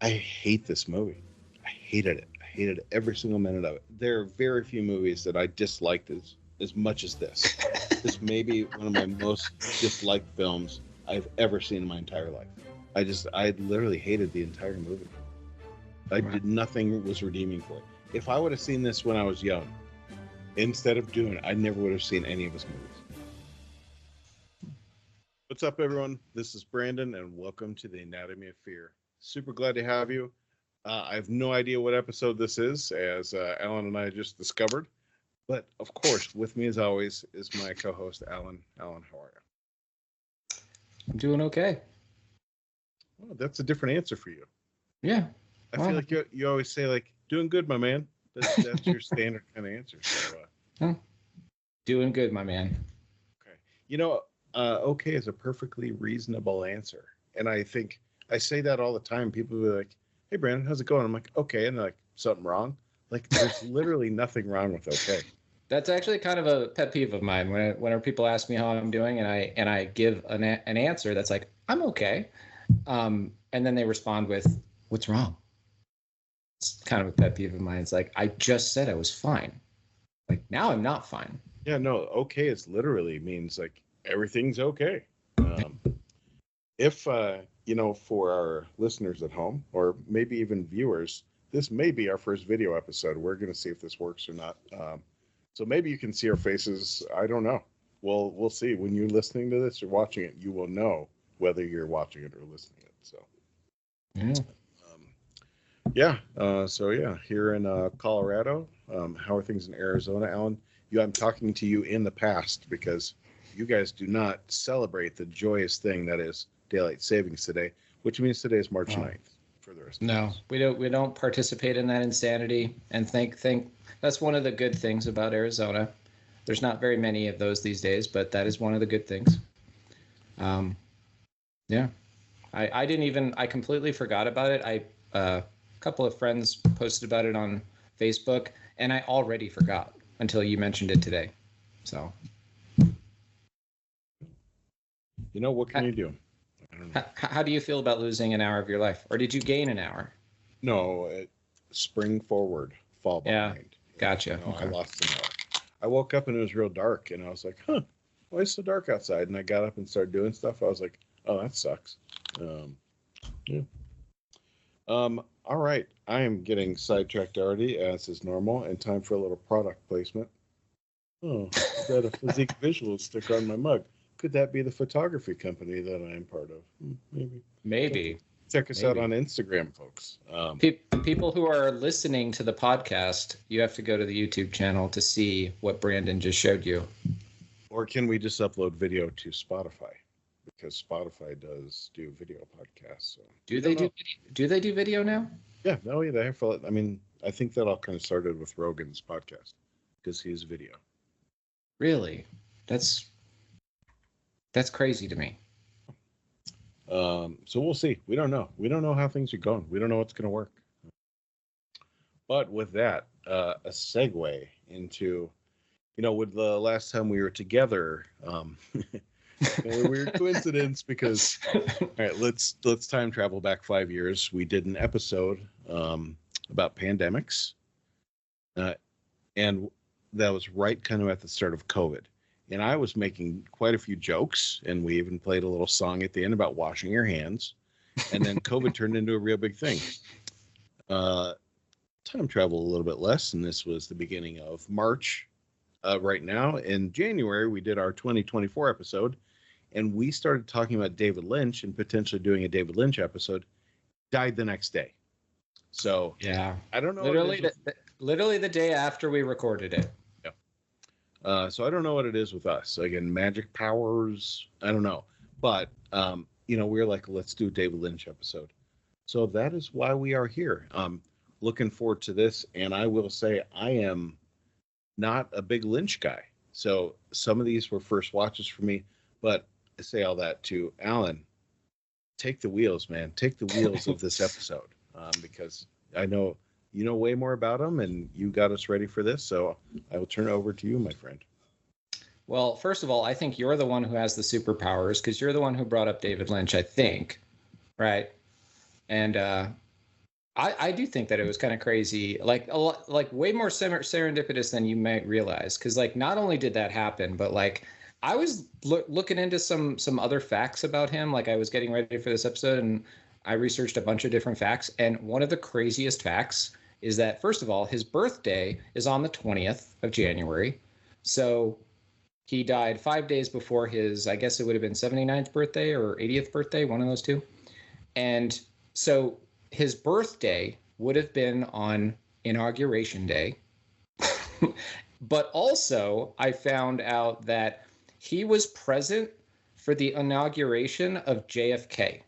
I hate this movie. I hated it. I hated every single minute of it. There are very few movies that I disliked as much as this. This may be one of my most disliked films I've ever seen in my entire life. I literally hated the entire movie. I did nothing was redeeming for it. If I would have seen this when I was young, instead of doing it, I never would have seen any of his movies. What's up, everyone? This is Brandon, and welcome to the Anatomy of Fear. Super glad to have you. I have no idea what episode this is, as Alan and I just discovered. But, of course, with me, as always, is my co-host, Alan. Alan, how are you? I'm doing okay. Well, that's a different answer for you. Yeah. I feel like you always say, like, doing good, my man. That's your standard kind of answer. So, doing good, my man. Okay. You know, okay is a perfectly reasonable answer. And I think I say that all the time. People will be like, hey, Brandon, how's it going? I'm like, okay. And they're like, something wrong? Like, there's literally nothing wrong with okay. That's actually kind of a pet peeve of mine. Whenever people ask me how I'm doing and I give an answer that's like, I'm okay. And then they respond with, what's wrong? It's kind of a pet peeve of mine. It's like, I just said I was fine. Like, now I'm not fine. Yeah, no, okay is literally means like everything's okay. If, for our listeners at home, or maybe even viewers, this may be our first video episode. We're going to see if this works or not. So maybe you can see our faces. I don't know. We'll see. When you're listening to this or watching it, you will know whether you're watching it or listening to it. So, here in Colorado. How are things in Arizona, Alan? I'm talking to you in the past because you guys do not celebrate the joyous thing that is daylight savings today, which means today is March 9th for the rest of us. We don't participate in that insanity, and think that's one of the good things about Arizona. There's not very many of those these days, but that is one of the good things. I completely forgot about it. A couple of friends posted about it on Facebook, and I already forgot until you mentioned it today. So, what can you do? I don't know. How do you feel about losing an hour of your life, or did you gain an hour? No, spring forward, fall behind. Yeah, gotcha. Okay. I lost an hour. I woke up and it was real dark, and I was like, why is it so dark outside? And I got up and started doing stuff. I was like, oh, that sucks. All right. I am getting sidetracked already, as is normal, and time for a little product placement. Oh, is that a physique visual sticker on my mug? Could that be the photography company that I am part of? Maybe. Check us out on Instagram, folks. People who are listening to the podcast, you have to go to the YouTube channel to see what Brandon just showed you. Or can we just upload video to Spotify? Because Spotify does do video podcasts. So do they do video now? Yeah, they have. I mean, I think that all kind of started with Rogan's podcast because he's video. Really? That's crazy to me. So we'll see. We don't know. We don't know how things are going. We don't know what's going to work. But with that, a segue into, with the last time we were together, a weird coincidence because, all right, let's time travel back 5 years. We did an episode about pandemics, and that was right kind of at the start of COVID. And I was making quite a few jokes, and we even played a little song at the end about washing your hands. And then COVID turned into a real big thing. Time travel a little bit less, and this was the beginning of March. Right now, in January, we did our 2024 episode, and we started talking about David Lynch and potentially doing a David Lynch episode. Died the next day. So, yeah, I don't know. Literally the day after we recorded it. So I don't know what it is with us. Again, magic powers, I don't know. But, we're like, let's do a David Lynch episode. So that is why we are here. Looking forward to this. And I will say I am not a big Lynch guy. So some of these were first watches for me. But I say all that to Alan. Take the wheels, man. Take the wheels of this episode. Because I know you know way more about them, and you got us ready for this. So I will turn it over to you, my friend. Well, first of all, I think you're the one who has the superpowers because you're the one who brought up David Lynch, I think. Right. And I do think that it was kind of crazy, like a lot, like way more serendipitous than you might realize. Because like not only did that happen, but like I was looking into some other facts about him. Like I was getting ready for this episode, and I researched a bunch of different facts. And one of the craziest facts is that first of all, his birthday is on the 20th of January, so he died 5 days before his, I guess it would have been 79th birthday or 80th birthday, one of those two. And so his birthday would have been on inauguration day. But also, I found out that he was present for the inauguration of JFK.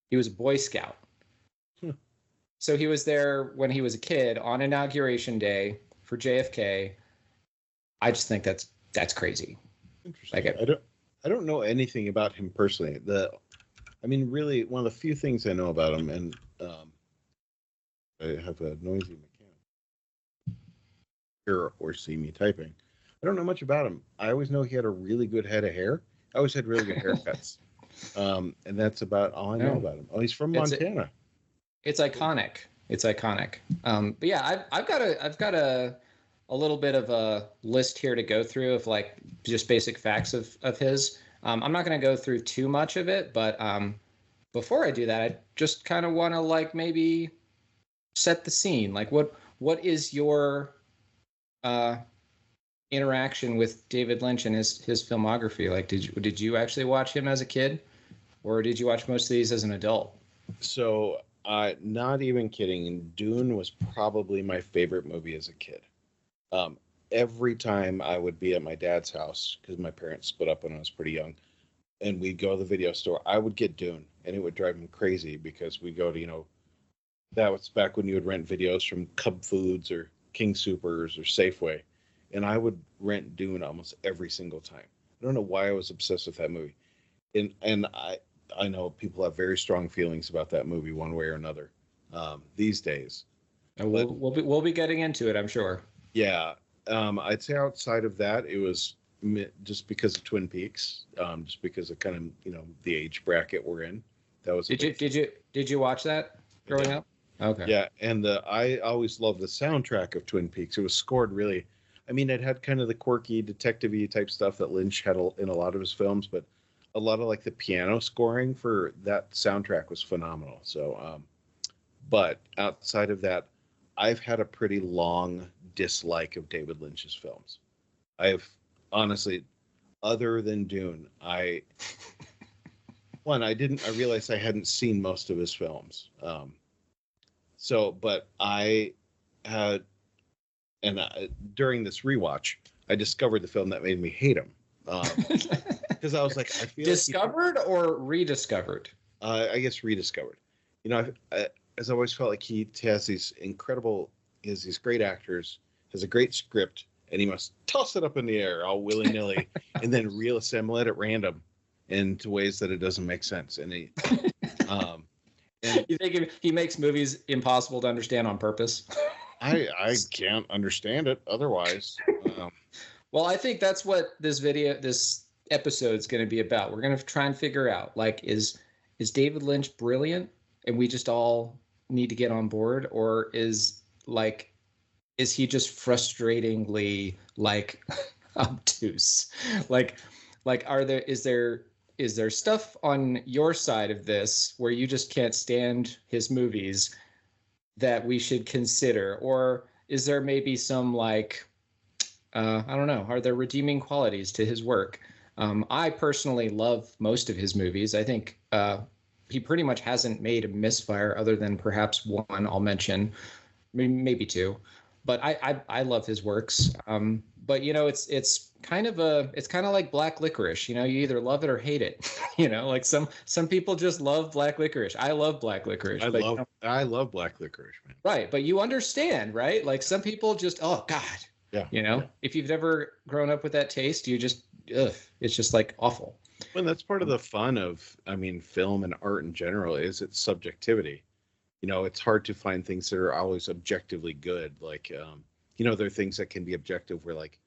He was a Boy Scout. Hmm. So he was there when he was a kid on inauguration day for JFK. I just think that's crazy. Interesting. Like I don't know anything about him personally. I mean, really, one of the few things I know about him, and I have a noisy mechanic hear or see me typing. I don't know much about him. I always know he had a really good head of hair. I always had really good haircuts. And that's about all I know about him. Oh, he's from Montana. It's iconic. It's iconic. But yeah, I've got a little bit of a list here to go through of like just basic facts of his. I'm not going to go through too much of it, but before I do that, I just kind of want to like maybe set the scene. Like what is your interaction with David Lynch and his filmography? Like did you actually watch him as a kid, or did you watch most of these as an adult? So, not even kidding. Dune was probably my favorite movie as a kid. Um, every time I would be at my dad's house, because my parents split up when I was pretty young, and we'd go to the video store, I would get Dune, and it would drive him crazy because we go to, that was back when you would rent videos from Cub Foods or King Supers or Safeway, and I would rent Dune almost every single time. I don't know why I was obsessed with that movie, and I know people have very strong feelings about that movie one way or another these days. And But we'll be getting into it, I'm sure. yeah, I'd say outside of that, it was just because of Twin Peaks, just because of kind of the age bracket we're in. That was Did you watch that growing up? Okay. Yeah, and I always loved the soundtrack of Twin Peaks. It was scored really. I mean, it had kind of the quirky detective-y type stuff that Lynch had in a lot of his films, but a lot of like the piano scoring for that soundtrack was phenomenal. So, but outside of that, I've had a pretty long dislike of David Lynch's films. I've honestly, other than Dune, I realized I hadn't seen most of his films. But I had, and during this rewatch, I discovered the film that made me hate him. Because I was like, I feel discovered or rediscovered. I guess rediscovered. As I always felt like he has these great actors, has a great script, and he must toss it up in the air all willy nilly, and then reassemble it at random into ways that it doesn't make sense. And you think he makes movies impossible to understand on purpose? I can't understand it otherwise. Well, I think that's what this episode is going to be about. We're going to try and figure out, like, is David Lynch brilliant and we just all need to get on board, or is he just frustratingly like obtuse? Like is there stuff on your side of this where you just can't stand his movies that we should consider, or is there maybe some like I don't know, are there redeeming qualities to his work? I personally love most of his movies. I think he pretty much hasn't made a misfire other than perhaps one I'll mention, maybe two. But I love his works. But it's kind of like black licorice. You either love it or hate it. Like some people just love black licorice. I love black licorice. I love black licorice, man. Right, but you understand, right? Like some people just, oh God. Yeah. If you've never grown up with that taste, you just, it's just like awful. Well, that's part of the fun of, film and art in general is its subjectivity. It's hard to find things that are always objectively good. Like, there are things that can be objective where like,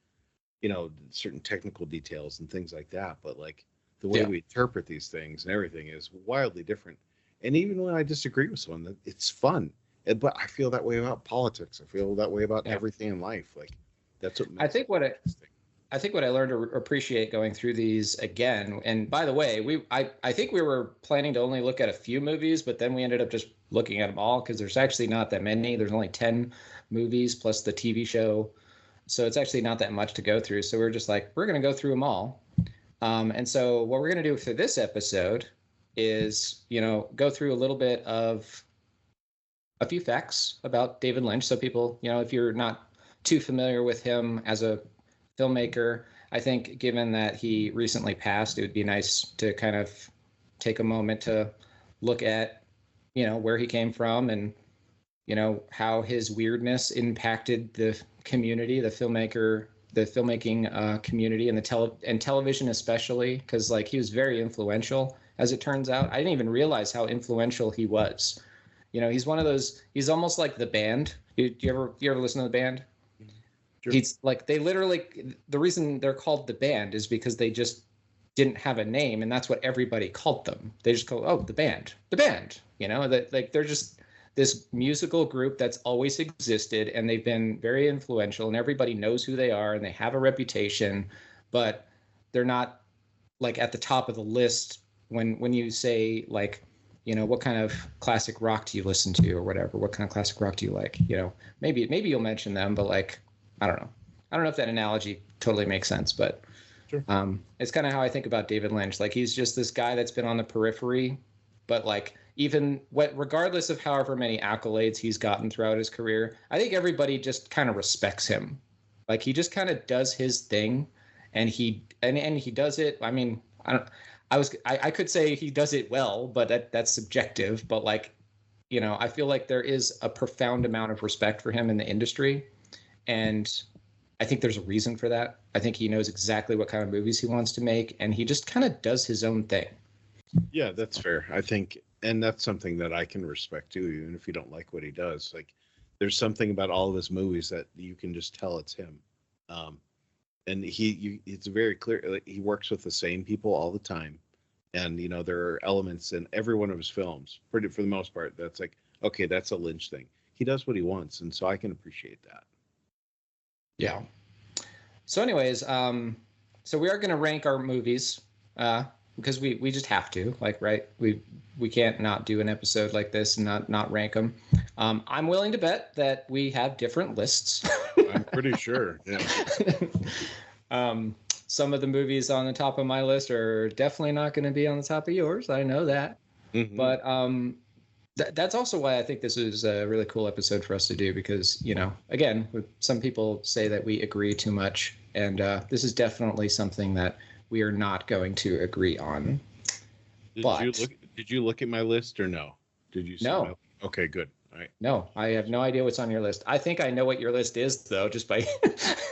certain technical details and things like that. But like the way we interpret these things and everything is wildly different. And even when I disagree with someone, it's fun. But I feel that way about politics. I feel that way about Yeah. everything in life. Like that's what I makes think it interesting. I think what I learned to appreciate going through these again, and by the way, I think we were planning to only look at a few movies, but then we ended up just looking at them all because there's actually not that many. There's only 10 movies plus the TV show. So it's actually not that much to go through. So we're just like, we're going to go through them all. And so what we're going to do for this episode is, go through a little bit of a few facts about David Lynch. So people, if you're not too familiar with him as a filmmaker, I think given that he recently passed, it would be nice to kind of take a moment to look at, where he came from and, how his weirdness impacted the community, the filmmaking community and television especially, because like he was very influential. As it turns out, I didn't even realize how influential he was. He's one of those. He's almost like the band. Do you ever listen to the band? Sure. He's like they literally. The reason they're called the band is because they just didn't have a name, and that's what everybody called them. They just call the band, the band. That like they're just this musical group that's always existed, and they've been very influential, and everybody knows who they are, and they have a reputation, but they're not like at the top of the list when you say like, what kind of classic rock do you listen to or whatever? What kind of classic rock do you like? Maybe you'll mention them, but like, I don't know. I don't know if that analogy totally makes sense, but Sure. It's kind of how I think about David Lynch. Like he's just this guy that's been on the periphery, but like regardless of however many accolades he's gotten throughout his career, I think everybody just kind of respects him. Like he just kind of does his thing, and he does it. I mean, I could say he does it well, but that's subjective. But like, I feel like there is a profound amount of respect for him in the industry, and I think there's a reason for that. I think he knows exactly what kind of movies he wants to make, and he just kind of does his own thing. Yeah, that's fair. I think, and that's something that I can respect too, even if you don't like what he does. Like, there's something about all of his movies that you can just tell it's him. And it's very clear. Like, he works with the same people all the time, and there are elements in every one of his films, for the most part, that's like, okay, that's a Lynch thing. He does what he wants, and so I can appreciate that. Yeah. So, anyways, so we are going to rank our movies because we just have to, like, right? We can't not do an episode like this and not rank them. I'm willing to bet that we have different lists. I'm pretty sure. Yeah. Some of the movies on the top of my list are definitely not going to be on the top of yours. I know that. Mm-hmm. But that's also why I think this is a really cool episode for us to do because, again, some people say that we agree too much. And this is definitely something that we are not going to agree on. Did you look at my list or no? Did you see No. Okay, good. All right. No, I have no idea what's on your list. I think I know what your list is, though, just by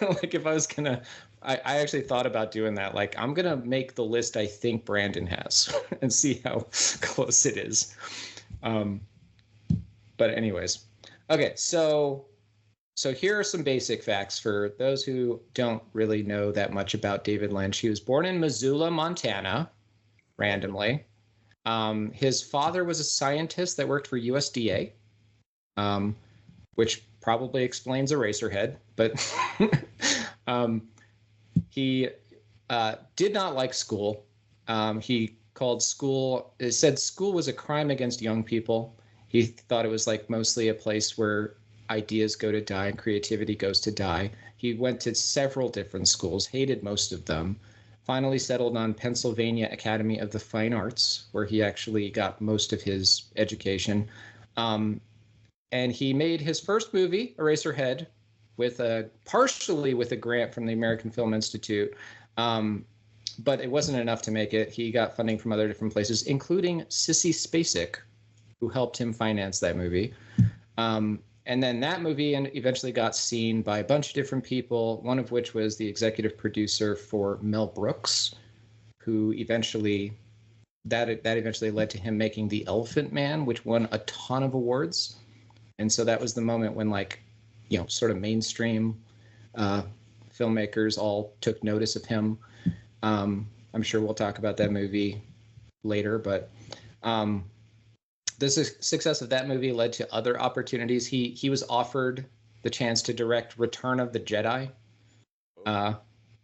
like if I was going to, I actually thought about doing that. Like, I'm going to make the list I think Brandon has and see how close it is. But anyways, okay, so here are some basic facts for those who don't really know that much about David Lynch. He was born in Missoula, Montana, randomly. His father was a scientist that worked for USDA, which probably explains Eraserhead, but he did not like school. He said school was a crime against young people. He thought it was like mostly a place where ideas go to die and creativity goes to die. He went to several different schools, hated most of them, finally settled on Pennsylvania Academy of the Fine Arts, where he actually got most of his education. And he made his first movie, Eraserhead, partially with a grant from the American Film Institute. But it wasn't enough to make it. He got funding from other different places, including Sissy Spacek, who helped him finance that movie. And then that movie eventually got seen by a bunch of different people, one of which was the executive producer for Mel Brooks, who eventually led to him making The Elephant Man, which won a ton of awards. And so that was the moment when, sort of mainstream filmmakers all took notice of him. I'm sure we'll talk about that movie later, but success of that movie led to other opportunities. He was offered the chance to direct Return of the Jedi. I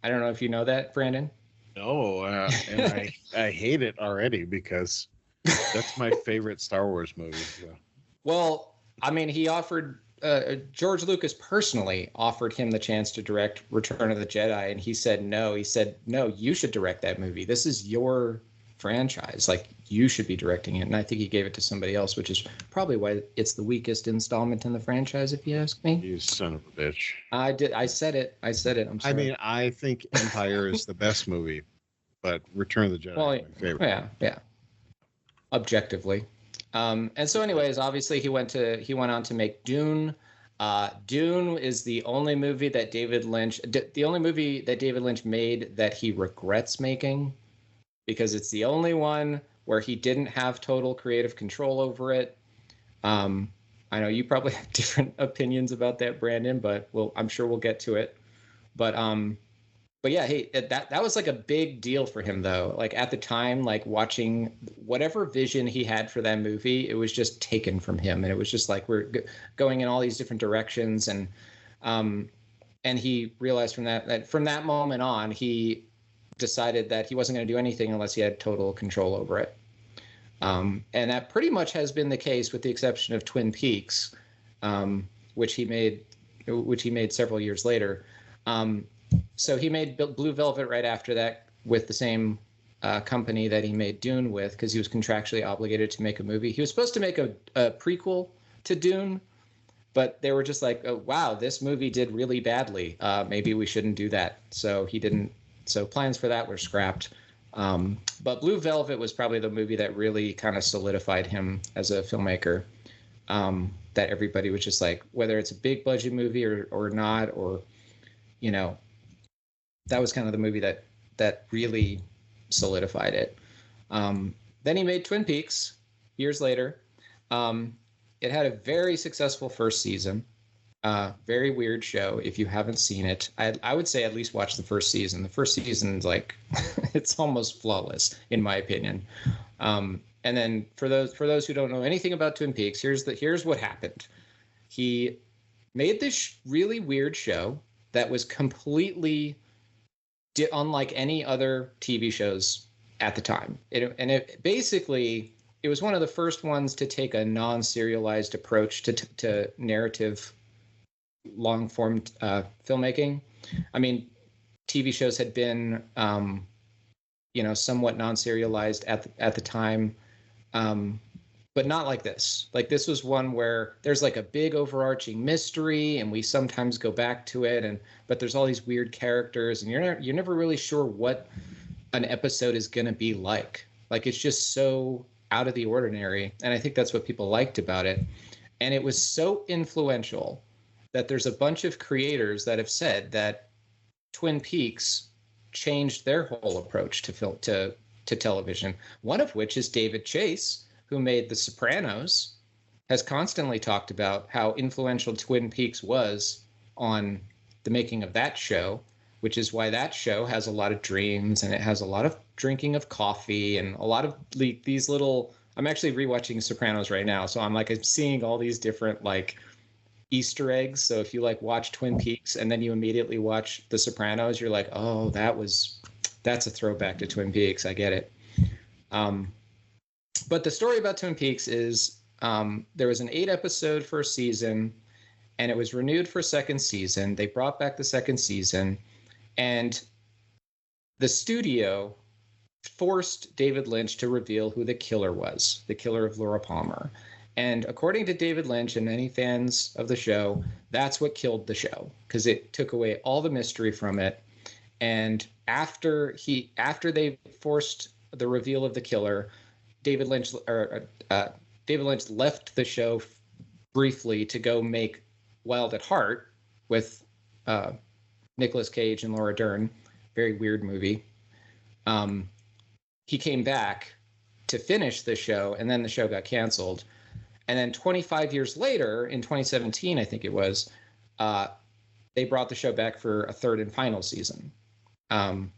don't know if you know that, Brandon. No, and I hate it already because that's my favorite Star Wars movie. So. Well, I mean, he offered George Lucas personally offered him the chance to direct Return of the Jedi, and he said no. He said, no, you should direct that movie. This is your franchise. Like, you should be directing it. And I think he gave it to somebody else, which is probably why it's the weakest installment in the franchise, if you ask me. You son of a bitch. I did. I said it. I'm sorry. I mean, I think Empire is the best movie, but Return of the Jedi is my favorite. Yeah. Objectively. And so anyways, obviously he went on to make Dune. Dune is the only movie that David Lynch made that he regrets making, because it's the only one where he didn't have total creative control over it. I know you probably have different opinions about that, Brandon, but I'm sure we'll get to it. But yeah, hey, that was like a big deal for him, though. Like at the time, like watching whatever vision he had for that movie, it was just taken from him, and it was just like we're going in all these different directions, and he realized from that moment on, he decided that he wasn't going to do anything unless he had total control over it. And that pretty much has been the case, with the exception of Twin Peaks, which he made several years later. So he made Blue Velvet right after that with the same company that he made Dune with, because he was contractually obligated to make a movie. He was supposed to make a prequel to Dune, but they were just like, oh, wow, this movie did really badly. Maybe we shouldn't do that. So he didn't. So plans for that were scrapped. But Blue Velvet was probably the movie that really kind of solidified him as a filmmaker. That everybody was just like, whether it's a big budget movie or not, or, you know, that was kind of the movie that really solidified it. Then he made Twin Peaks years later. It had a very successful first season. Very weird show. If you haven't seen it, I would say at least watch the first season. The first season is like, it's almost flawless in my opinion. And then for those who don't know anything about Twin Peaks, here's what happened. He made this really weird show that was completely unlike any other TV shows at the time. It basically, it was one of the first ones to take a non-serialized approach to narrative long-form filmmaking. I mean, TV shows had been, somewhat non-serialized at the time, but not like this. Like, this was one where there's like a big overarching mystery, and we sometimes go back to it, but there's all these weird characters, and you're never really sure what an episode is going to be like. Like, it's just so out of the ordinary, and I think that's what people liked about it. And it was so influential that there's a bunch of creators that have said that Twin Peaks changed their whole approach to television. One of which is David Chase, who made The Sopranos, has constantly talked about how influential Twin Peaks was on the making of that show, which is why that show has a lot of dreams, and it has a lot of drinking of coffee and a lot of these little. I'm actually rewatching Sopranos right now, so I'm seeing all these different like Easter eggs. So if you like watch Twin Peaks and then you immediately watch The Sopranos, you're like, oh, that's a throwback to Twin Peaks. I get it. But the story about Twin Peaks is there was an 8-episode first season, and it was renewed for second season. They brought back the second season, and the studio forced David Lynch to reveal who the killer was, the killer of Laura Palmer. And according to David Lynch and many fans of the show, that's what killed the show, because it took away all the mystery from it. And after they forced the reveal of the killer, David Lynch left the show briefly to go make Wild at Heart with Nicolas Cage and Laura Dern. Very weird movie. He came back to finish the show, and then the show got canceled. And then 25 years later, in 2017, I think it was, they brought the show back for a third and final season. And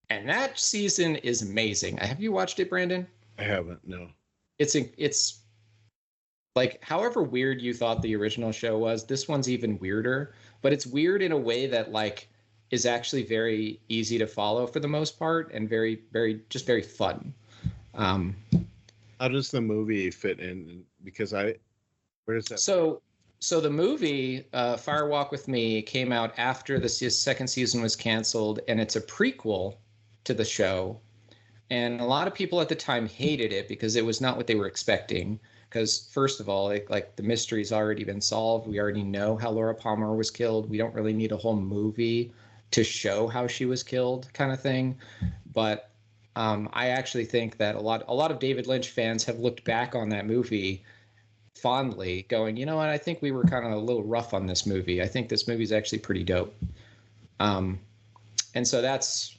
that season is amazing. Have you watched it, Brandon? I haven't, no. It's like however weird you thought the original show was, this one's even weirder, but it's weird in a way that like is actually very easy to follow for the most part and very, very, just very fun. Um, How does the movie fit in? Because where does that? so the movie Fire Walk with Me came out after the second season was canceled, and it's a prequel to the show. And a lot of people at the time hated it because it was not what they were expecting. Because first of all, like the mystery's already been solved. We already know how Laura Palmer was killed. We don't really need a whole movie to show how she was killed, kind of thing. But I actually think that a lot of David Lynch fans have looked back on that movie fondly, going, you know what? I think we were kind of a little rough on this movie. I think this movie's actually pretty dope. And so that's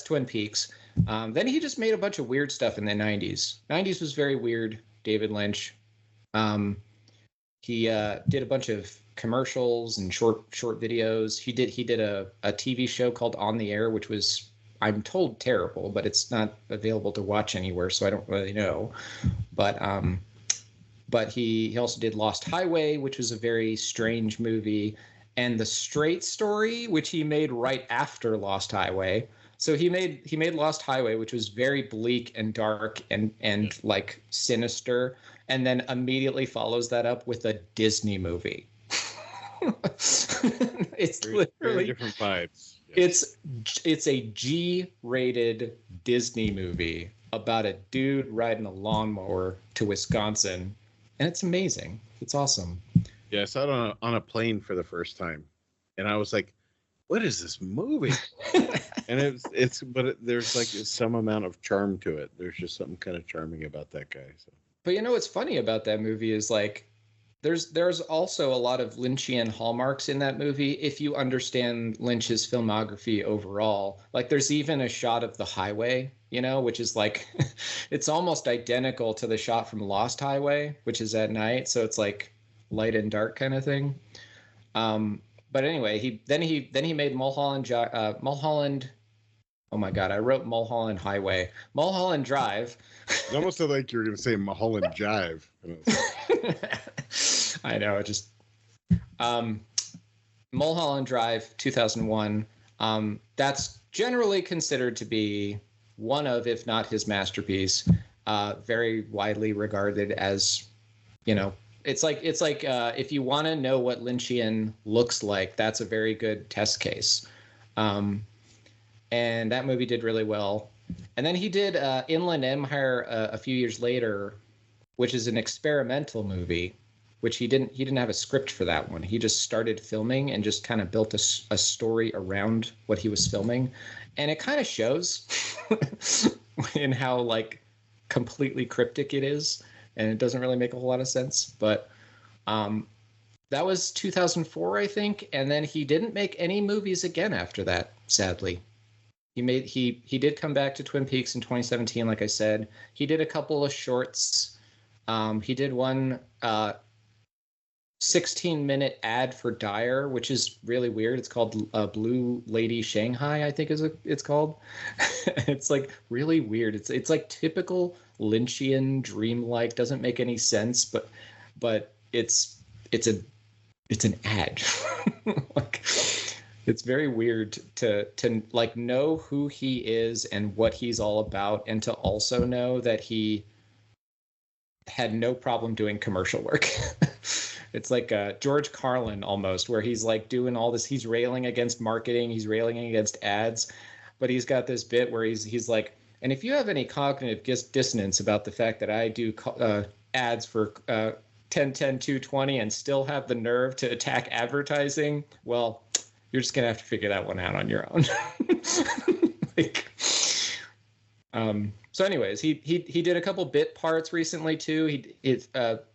Twin Peaks. Then he just made a bunch of weird stuff in the 90s. 90s was very weird, David Lynch. He did a bunch of commercials and short videos. He did a TV show called On the Air, which was, I'm told, terrible, but it's not available to watch anywhere, so I don't really know. But he also did Lost Highway, which was a very strange movie, and The Straight Story, which he made right after Lost Highway. So he made Lost Highway, which was very bleak and dark and like sinister, and then immediately follows that up with a Disney movie. It's Very literally different vibes. Yeah. it's a G-rated Disney movie about a dude riding a lawnmower to Wisconsin, and it's amazing. It's awesome. Yeah, I saw it on a plane for the first time, and I was like, "What is this movie?" And there's like some amount of charm to it. There's just something kind of charming about that guy. So. But you know what's funny about that movie is like there's also a lot of Lynchian hallmarks in that movie if you understand Lynch's filmography overall. Like there's even a shot of the highway, which is like it's almost identical to the shot from Lost Highway, which is at night, so it's like light and dark kind of thing. But anyway, he made Mulholland. Oh my God, I wrote Mulholland Highway. Mulholland Drive. It almost sounded like you were going to say Mulholland Jive. I know, Mulholland Drive, 2001. That's generally considered to be one of, if not his masterpiece. Very widely regarded as, it's like if you want to know what Lynchian looks like, that's a very good test case. And that movie did really well. And then he did Inland Empire a few years later, which is an experimental movie, which he didn't have a script for that one. He just started filming and just kind of built a story around what he was filming. And it kind of shows in how like completely cryptic it is. And it doesn't really make a whole lot of sense. But that was 2004, I think. And then he didn't make any movies again after that, sadly. He did come back to Twin Peaks in 2017, like I said. He did a couple of shorts. He did one 16-minute ad for Dyer, which is really weird. It's called Blue Lady Shanghai, I think it's called. It's like really weird. It's like typical Lynchian, dreamlike, doesn't make any sense, but it's an ad. Like, it's very weird to like know who he is and what he's all about, and to also know that he had no problem doing commercial work. It's like George Carlin almost, where he's like doing all this. He's railing against marketing. He's railing against ads, but he's got this bit where he's like, and if you have any cognitive dissonance about the fact that I do ads for 10/10/2/20 and still have the nerve to attack advertising, well, you're just gonna have to figure that one out on your own. So anyways, he did a couple bit parts recently too. His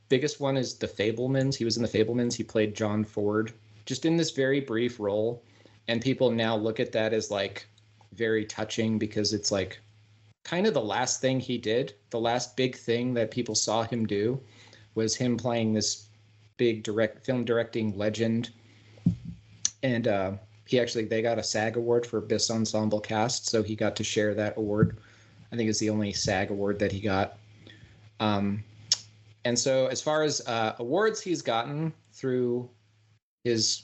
biggest one is The Fabelmans. He was in The Fabelmans. He played John Ford, just in this very brief role, and people now look at that as like very touching because it's like kind of the last thing he did. The last big thing that people saw him do was him playing this big film directing legend. And they got a SAG award for Best Ensemble Cast, so he got to share that award. I think it's the only SAG award that he got. And so, as far as awards he's gotten through his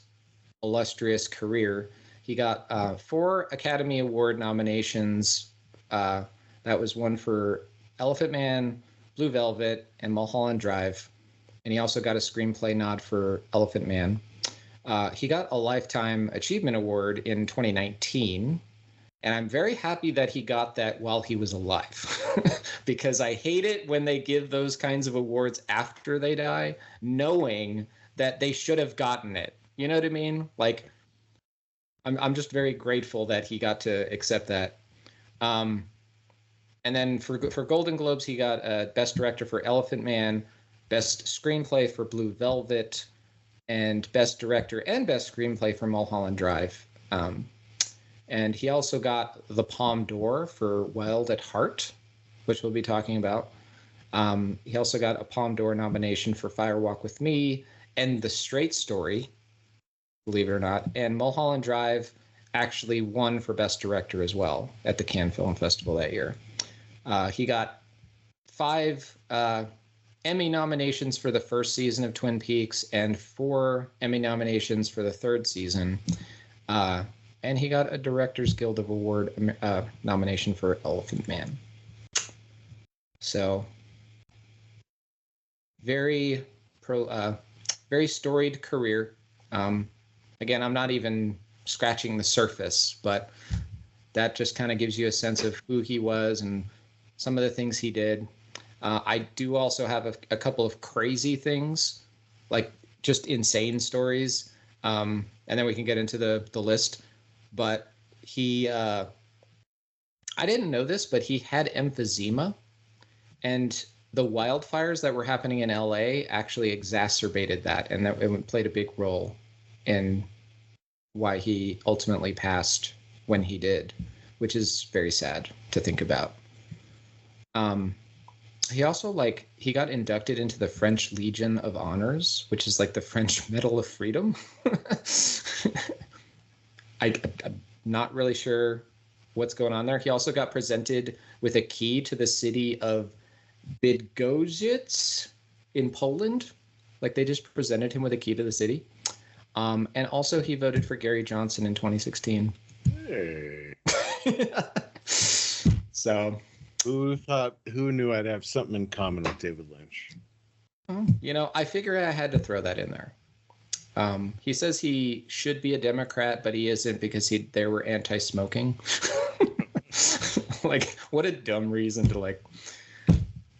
illustrious career, he got 4 Academy Award nominations. That was one for Elephant Man, Blue Velvet, and Mulholland Drive. And he also got a screenplay nod for Elephant Man. He got a Lifetime Achievement Award in 2019. And I'm very happy that he got that while he was alive, because I hate it when they give those kinds of awards after they die, knowing that they should have gotten it. You know what I mean? Like, I'm just very grateful that he got to accept that. And then for Golden Globes, he got Best Director for Elephant Man, Best Screenplay for Blue Velvet, and Best Director and Best Screenplay for Mulholland Drive. And he also got the Palme d'Or for Wild at Heart, which we'll be talking about. He also got a Palme d'Or nomination for Fire Walk with Me and The Straight Story, believe it or not. And Mulholland Drive actually won for Best Director as well at the Cannes Film Festival that year. He got 5 Emmy nominations for the first season of Twin Peaks and 4 Emmy nominations for the third season. And he got a Directors Guild of Award nomination for Elephant Man. So, very storied career. Again, I'm not even scratching the surface, but that just kind of gives you a sense of who he was and some of the things he did. I do also have a couple of crazy things, like just insane stories, and then we can get into the list. But he, I didn't know this, but he had emphysema, and the wildfires that were happening in LA actually exacerbated that, and that it played a big role in why he ultimately passed when he did, which is very sad to think about. He also he got inducted into the French Legion of Honors, which is like the French Medal of Freedom. I'm not really sure what's going on there. He also got presented with a key to the city of Bydgoszcz in Poland. Like, they just presented him with a key to the city. And also he voted for Gary Johnson in 2016. Hey. So, who knew I'd have something in common with David Lynch? I figured I had to throw that in there. He says he should be a Democrat, but he isn't because they were anti-smoking. Like, what a dumb reason to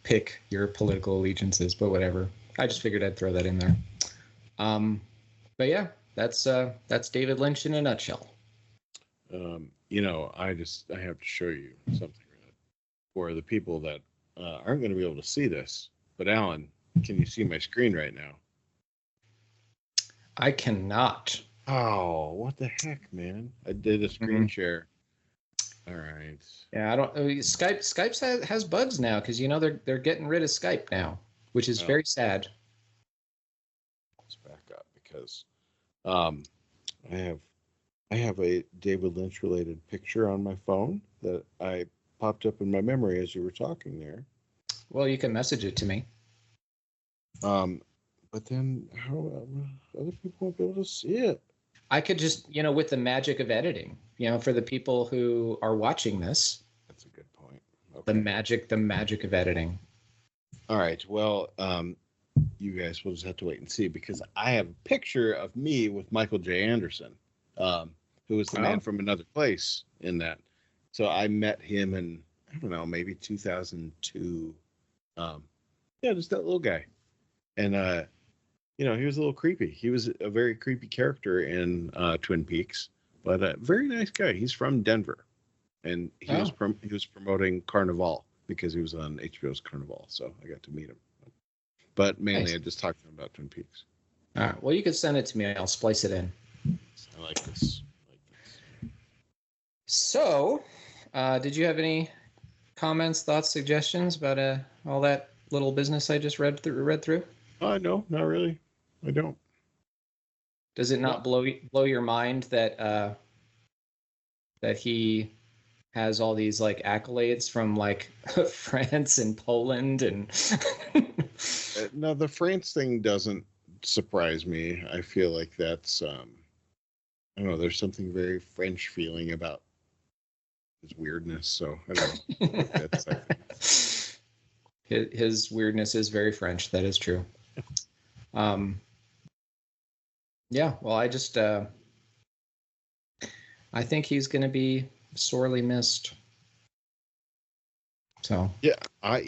pick your political allegiances, but whatever. I just figured I'd throw that in there. But yeah, that's David Lynch in a nutshell. I have to show you something for the people that aren't going to be able to see this. But Alan, can you see my screen right now? I cannot. Oh, what the heck, man! I did a screen share. All right. Yeah, I don't. Skype has bugs now because they're getting rid of Skype now, which is very sad. Let's back up because I have a David Lynch related picture on my phone that I popped up in my memory as you were talking there. Well, you can message it to me. But then how other people won't be able to see it? I could just, with the magic of editing, for the people who are watching this. That's a good point. Okay. The magic of editing. All right. Well, you guys will just have to wait and see because I have a picture of me with Michael J. Anderson, who was the man from Another Place in that. So I met him in, I don't know, maybe 2002. Just that little guy. And, he was a little creepy. He was a very creepy character in Twin Peaks, but a very nice guy. He's from Denver, and he was promoting Carnival because he was on HBO's Carnival, so I got to meet him. But mainly, nice. I just talked to him about Twin Peaks. All right. Well, you can send it to me. I'll splice it in. I like this. So, did you have any comments, thoughts, suggestions about all that little business I just read through? No, not really. I don't. Does it not blow your mind that he has all these like accolades from like France and Poland and No, the France thing doesn't surprise me. I feel like that's I don't know. There's something very French feeling about his weirdness. So I don't know. That's I think. his weirdness is very French. That is true. Um, yeah. Well, I think he's going to be sorely missed. So Yeah, I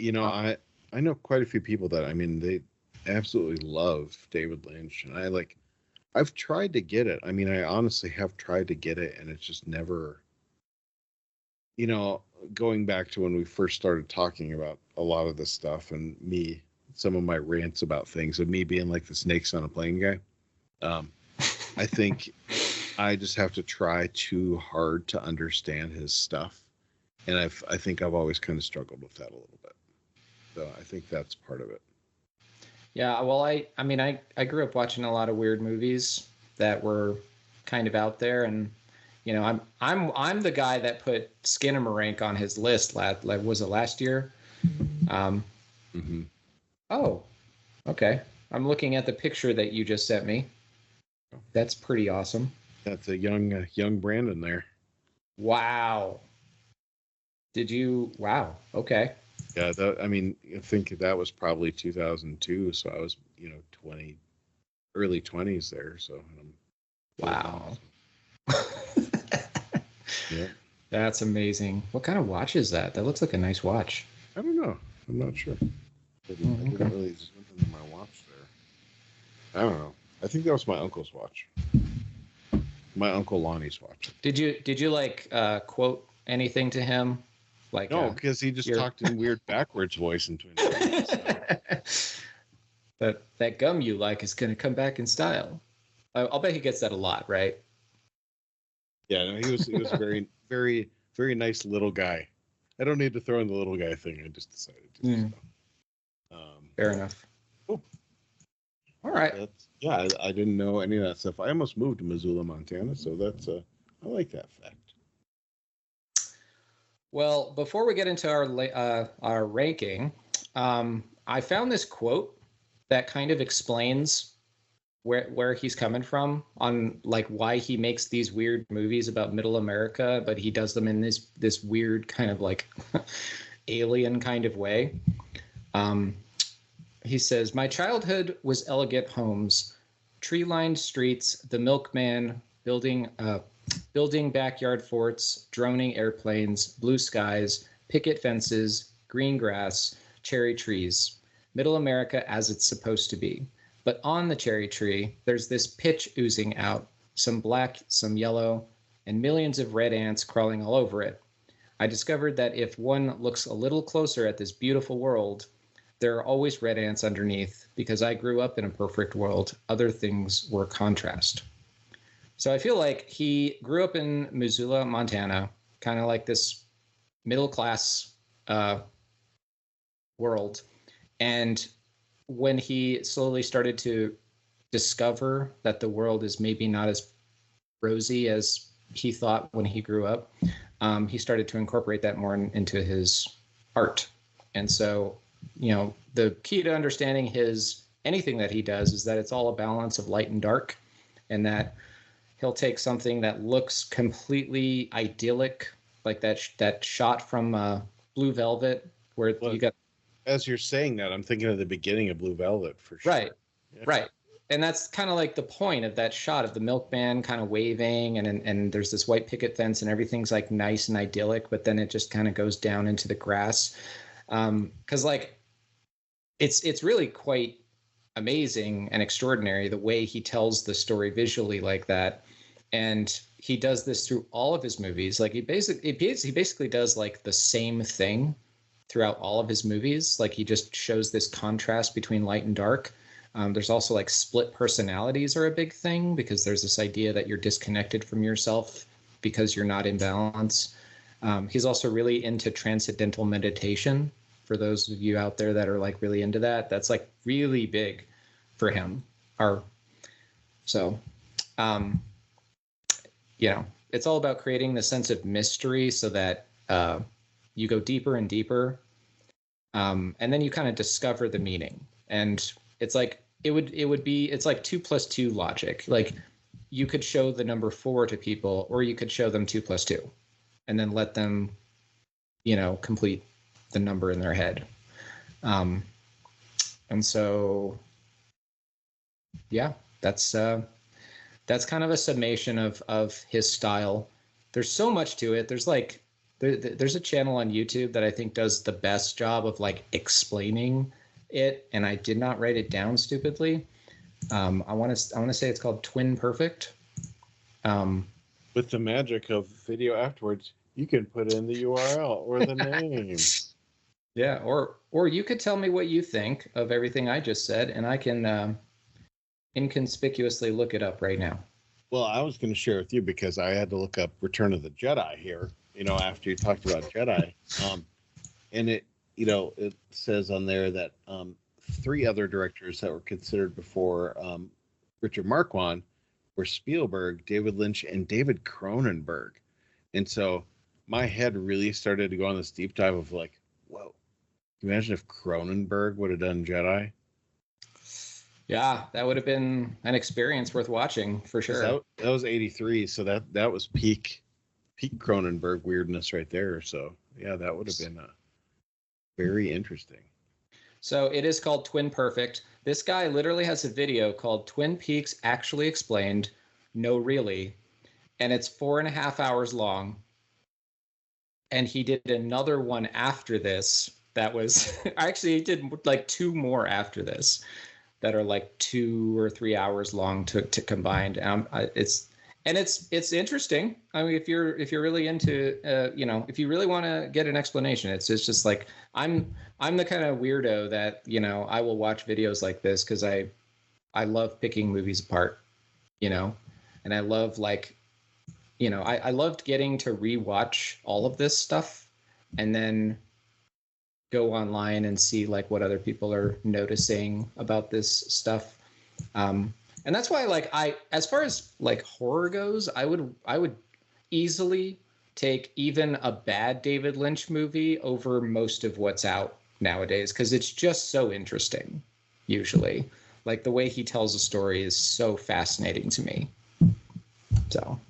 know quite a few people that I mean they absolutely love David Lynch, and I've tried to get it. I mean, I honestly have tried to get it, and it's just never. Going back to when we first started talking about a lot of this stuff, and some of my rants about things, and me being like the snakes on a plane guy. I think I just have to try too hard to understand his stuff, and I think I've always kind of struggled with that a little bit. So I think that's part of it. yeah. Well, I mean, I grew up watching a lot of weird movies that were kind of out there, and I'm the guy that put Skinamarink on his list. Was it last year? Mm-hmm. Oh, okay. I'm looking at the picture that you just sent me. That's pretty awesome. That's a young Brandon there. Wow. Wow. Okay. Yeah, I mean, I think that was probably 2002, so I was, 20, early 20s there. So, wow. Yeah, That's amazing. What kind of watch is that? That looks like a nice watch. I don't know. I'm not sure. I didn't really something in my watch there. I don't know. I think that was my uncle's watch. My uncle Lonnie's watch. Did you like quote anything to him? Like no, because he just talked in weird backwards voice into it. So. That gum you like is gonna come back in style. I'll bet he gets that a lot, right? Yeah, no, he was a very, very, very nice little guy. I don't need to throw in the little guy thing. I just decided to. So. Fair enough. Cool. All right. I didn't know any of that stuff. I almost moved to Missoula, Montana, so that's I like that fact. Well, before we get into our ranking, I found this quote that kind of explains where he's coming from on like why he makes these weird movies about middle America, but he does them in this weird kind of like alien kind of way. He says, "My childhood was elegant homes, tree-lined streets, the milkman, building backyard forts, droning airplanes, blue skies, picket fences, green grass, cherry trees. Middle America as it's supposed to be. But on the cherry tree, there's this pitch oozing out, some black, some yellow, and millions of red ants crawling all over it. I discovered that if one looks a little closer at this beautiful world, there are always red ants underneath, because I grew up in a perfect world. Other things were contrast." So I feel like he grew up in Missoula, Montana, kind of like this middle class world. And when he slowly started to discover that the world is maybe not as rosy as he thought when he grew up, he started to incorporate that more into his art. And so, the key to understanding anything that he does is that it's all a balance of light and dark, and that he'll take something that looks completely idyllic, like that shot from Blue Velvet, where you got. As you're saying that, I'm thinking of the beginning of Blue Velvet for sure. Right, yeah. Right. And that's kind of like the point of that shot of the milkman kind of waving, and there's this white picket fence, and everything's like nice and idyllic, but then it just kind of goes down into the grass. Because like it's really quite amazing and extraordinary the way he tells the story visually like that. And he does this through all of his movies. Like he basically does like the same thing throughout all of his movies. Like he just shows this contrast between light and dark. There's also like split personalities are a big thing, because there's this idea that you're disconnected from yourself because you're not in balance. He's also really into transcendental meditation. For those of you out there that are like really into that, that's like really big for him. It's all about creating the sense of mystery so that you go deeper and deeper, and then you kind of discover the meaning. And it's like it's like 2 + 2 logic. Like you could show the number 4 to people, or you could show them 2 + 2, and then let them, complete the number in their head. And so, yeah, that's kind of a summation of his style. There's so much to it. There's a channel on YouTube that I think does the best job of like explaining it, and I did not write it down stupidly. I want to say it's called Twin Perfect. With the magic of video afterwards, you can put in the URL or the name. Yeah, or you could tell me what you think of everything I just said, and I can inconspicuously look it up right now. Well, I was going to share with you because I had to look up Return of the Jedi here, after you talked about Jedi. And it says on there that 3 other directors that were considered before Richard Marquand were Spielberg, David Lynch, and David Cronenberg. And so my head really started to go on this deep dive of like, whoa, can you imagine if Cronenberg would have done Jedi? Yeah, that would have been an experience worth watching for sure. That was 83, so that was peak Cronenberg weirdness right there. So yeah, that would have been very interesting. So it is called Twin Perfect. This guy literally has a video called Twin Peaks Actually Explained. No, really. And it's 4.5 hours long. And he did another one after this that was actually, he did like 2 more after this that are like 2 or 3 hours long to combined. It's interesting. I mean, if you're really into, if you really want to get an explanation, it's just like, I'm the kind of weirdo that, I will watch videos like this because I love picking movies apart, and I love like, I loved getting to rewatch all of this stuff and then go online and see like what other people are noticing about this stuff. And that's why, like, as far as like horror goes, I would easily take even a bad David Lynch movie over most of what's out nowadays, because it's just so interesting. Usually, like the way he tells a story is so fascinating to me. So,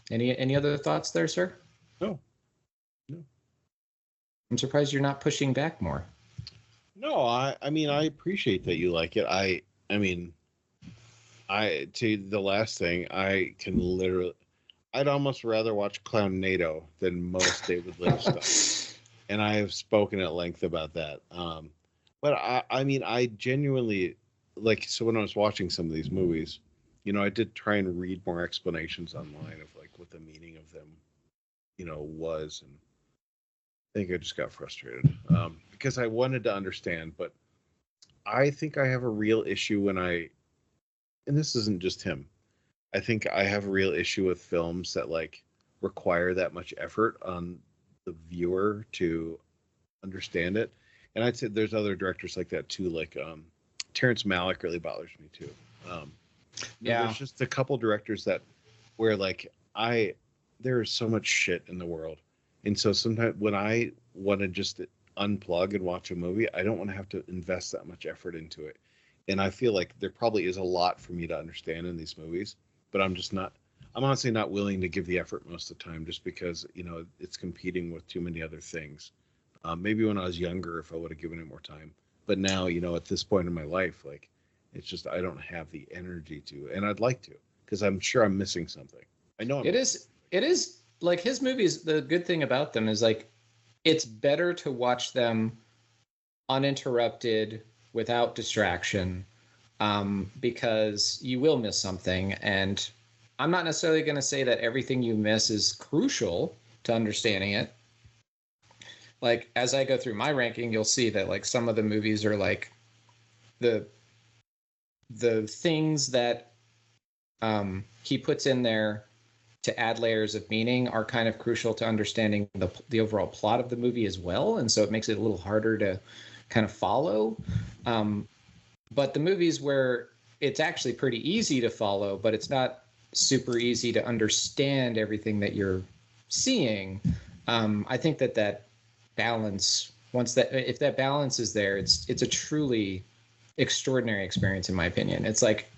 any other thoughts there, sir? No. I'm surprised you're not pushing back more. No, I mean, I appreciate that you like it. I mean, to the last thing, I can literally, I'd almost rather watch Clownado than most David Lynch stuff. And I have spoken at length about that. But I mean, I genuinely, like, so when I was watching some of these movies, I did try and read more explanations online of like what the meaning of them, was. And I think I just got frustrated because I wanted to understand, but I think I have a real issue and this isn't just him. I think I have a real issue with films that like require that much effort on the viewer to understand it. And I'd say there's other directors like that too, like Terrence Malick really bothers me too. Yeah, there's just a couple directors that where like there's so much shit in the world. And so sometimes when I want to just unplug and watch a movie, I don't want to have to invest that much effort into it. And I feel like there probably is a lot for me to understand in these movies, but I'm honestly not willing to give the effort most of the time just because, it's competing with too many other things. Maybe when I was younger, if I would have given it more time, but now, at this point in my life, like, it's just, I don't have the energy to, and I'd like to, because I'm sure I'm missing something. I know it is like his movies. The good thing about them is like, it's better to watch them uninterrupted without distraction, because you will miss something. And I'm not necessarily going to say that everything you miss is crucial to understanding it. Like, as I go through my ranking, you'll see that like some of the movies are like the things that he puts in there to add layers of meaning are kind of crucial to understanding the overall plot of the movie as well. And so it makes it a little harder to kind of follow. But the movies where it's actually pretty easy to follow, but it's not super easy to understand everything that you're seeing. I think that balance, if that balance is there, it's a truly extraordinary experience, in my opinion. It's like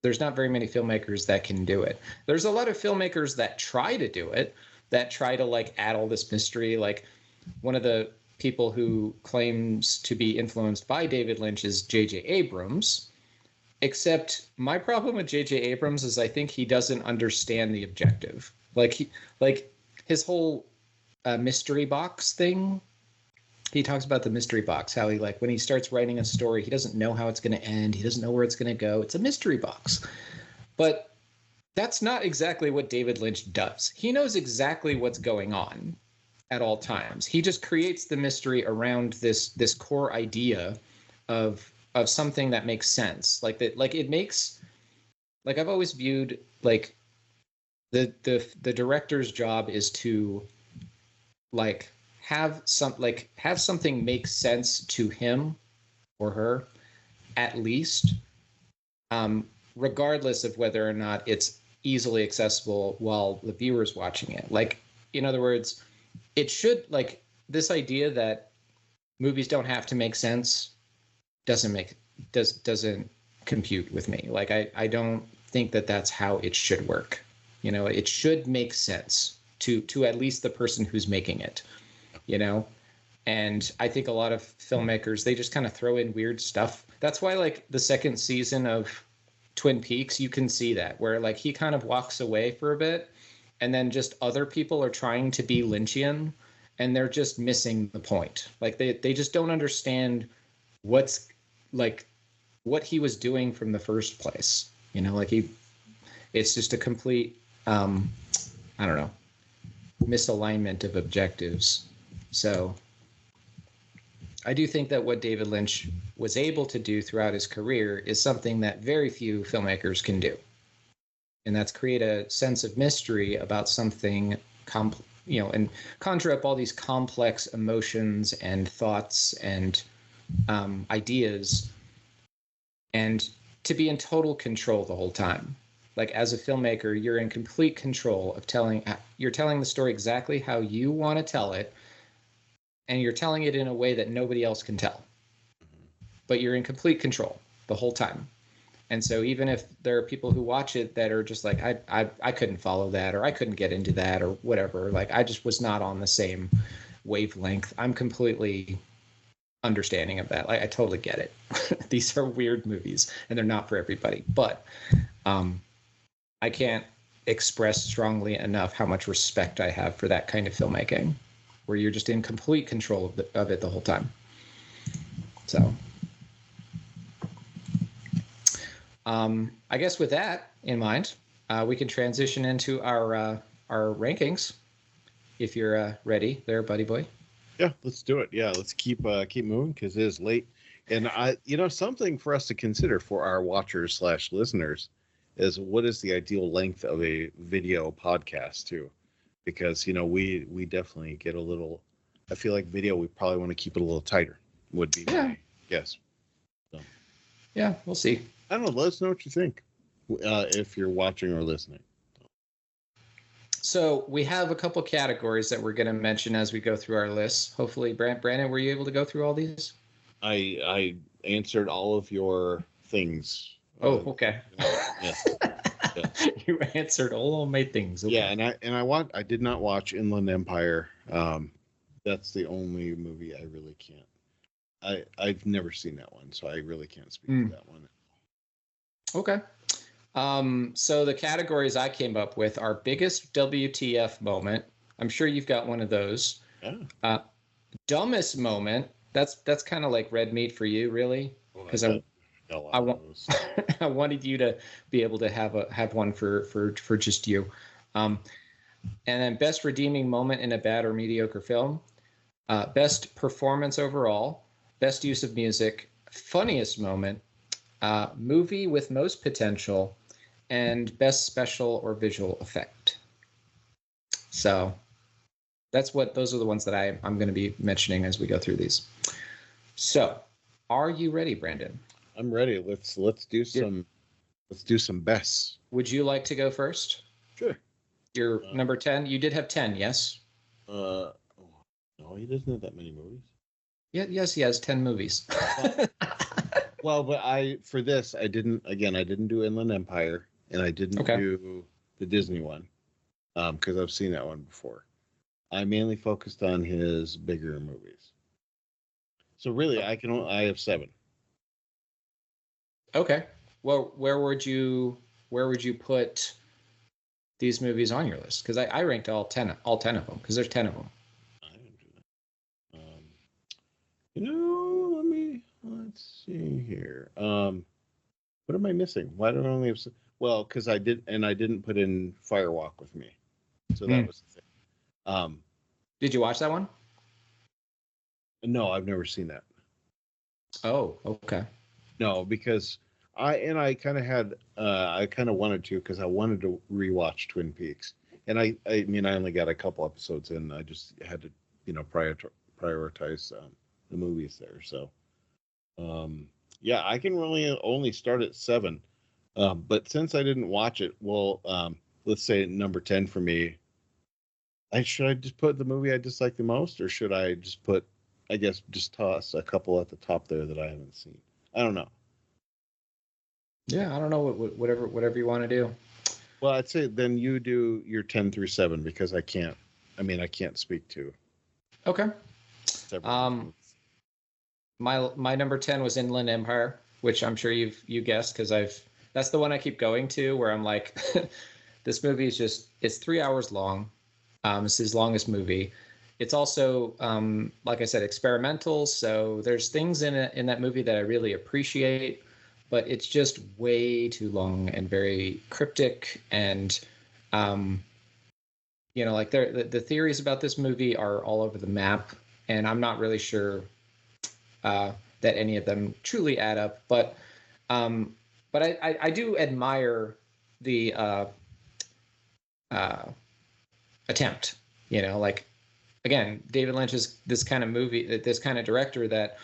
there's not very many filmmakers that can do it. There's a lot of filmmakers that try to do it, that try to like add all this mystery. Like one of the people who claims to be influenced by David Lynch is J.J. Abrams. Except my problem with J.J. Abrams is I think he doesn't understand the objective. Like his whole mystery box thing. He talks about the mystery box, how he like when he starts writing a story, he doesn't know how it's going to end. He doesn't know where it's going to go. It's a mystery box. But that's not exactly what David Lynch does. He knows exactly what's going on at all times. He just creates the mystery around this core idea of something that makes sense. Like that, like it makes, like I've always viewed like the director's job is to like have something make sense to him or her, at least, regardless of whether or not it's easily accessible while the viewer's watching it. Like, in other words, it should, like, this idea that movies don't have to make sense doesn't compute with me. Like, I don't think that that's how it should work. You know, it should make sense to at least the person who's making it, you know? And I think a lot of filmmakers, they just kind of throw in weird stuff. That's why, like, the second season of Twin Peaks, you can see that, where, like, he kind of walks away for a bit, and then just other people are trying to be Lynchian, and they're just missing the point. Like, they just don't understand what's, like, what he was doing from the first place. You know, like, it's just a complete, I don't know, misalignment of objectives. So I do think that what David Lynch was able to do throughout his career is something that very few filmmakers can do. And that's create a sense of mystery about something, you know, and conjure up all these complex emotions and thoughts and ideas, and to be in total control the whole time. Like, as a filmmaker, you're in complete control of you're telling the story exactly how you want to tell it, and you're telling it in a way that nobody else can tell. But you're in complete control the whole time. And so even if there are people who watch it that are just like, I couldn't follow that, or I couldn't get into that, or whatever, like, I just was not on the same wavelength, I'm completely understanding of that. Like, I totally get it. These are weird movies, and they're not for everybody. But I can't express strongly enough how much respect I have for that kind of filmmaking, where you're just in complete control of it the whole time. So I guess with that in mind, we can transition into our rankings, if you're ready there, buddy boy. Yeah, let's do it. Yeah, let's keep moving, because it is late. And something for us to consider for our watchers / listeners is, what is the ideal length of a video podcast too? Because, we definitely get a little, I feel like video, we probably want to keep it a little tighter, would be my guess. So, yeah, we'll see. I don't know. Let us know what you think, if you're watching or listening. So we have a couple categories that we're going to mention as we go through our lists. Hopefully, Brandon, were you able to go through all these? I answered all of your things. Oh, okay. Yeah. You answered all of my things. Okay. Yeah, and I did not watch Inland Empire. That's the only movie I really can't. I've never seen that one, so I really can't speak to that one. Okay. So the categories I came up with are biggest WTF moment. I'm sure you've got one of those. Yeah. Dumbest moment. That's kind of like red meat for you, really, because I wanted you to be able to have one for just you. And then best redeeming moment in a bad or mediocre film. Best performance overall. Best use of music. Funniest moment. Movie with most potential. And best special or visual effect. So those are the ones that I'm going to be mentioning as we go through these. So, are you ready, Brandon? I'm ready. Let's do some Let's do some bests. Would you like to go first? Sure. Your number 10. You did have 10, yes? No, he doesn't have that many movies. Yeah, yes, he has 10 movies. Well, but I didn't do Inland Empire, and I didn't do the Disney one, because I've seen that one before. I mainly focused on his bigger movies. So really, I have 7. Okay. Well, where would you put these movies on your list? Because I ranked all 10 of them, because there's 10 of them. I didn't do that. Let's see here. What am I missing? Why don't I only have? Well, because I didn't put in Firewalk with Me, so that was the thing. Did you watch that one? No, I've never seen that. Oh, okay. No, because I kind of wanted to, because I wanted to rewatch Twin Peaks, and I only got a couple episodes in. I just had to prioritize the movies there. So yeah, I can really only start at 7, but since I didn't watch it, well, let's say number 10 for me. Should I just put the movie I dislike the most, or should I just toss a couple at the top there that I haven't seen? I don't know. Yeah, I don't know. Whatever you want to do. Well, I'd say then you do your 10 through 7, because I can't speak to. Okay. My number 10 was Inland Empire, which I'm sure you guessed, because that's the one I keep going to, where I'm like, this movie is it's 3 hours long. It's his longest movie. It's also, like I said, experimental. So there's things in that movie that I really appreciate, but it's just way too long and very cryptic. And, like the theories about this movie are all over the map, and I'm not really sure that any of them truly add up. But I do admire the attempt. Again, David Lynch is this kind of director that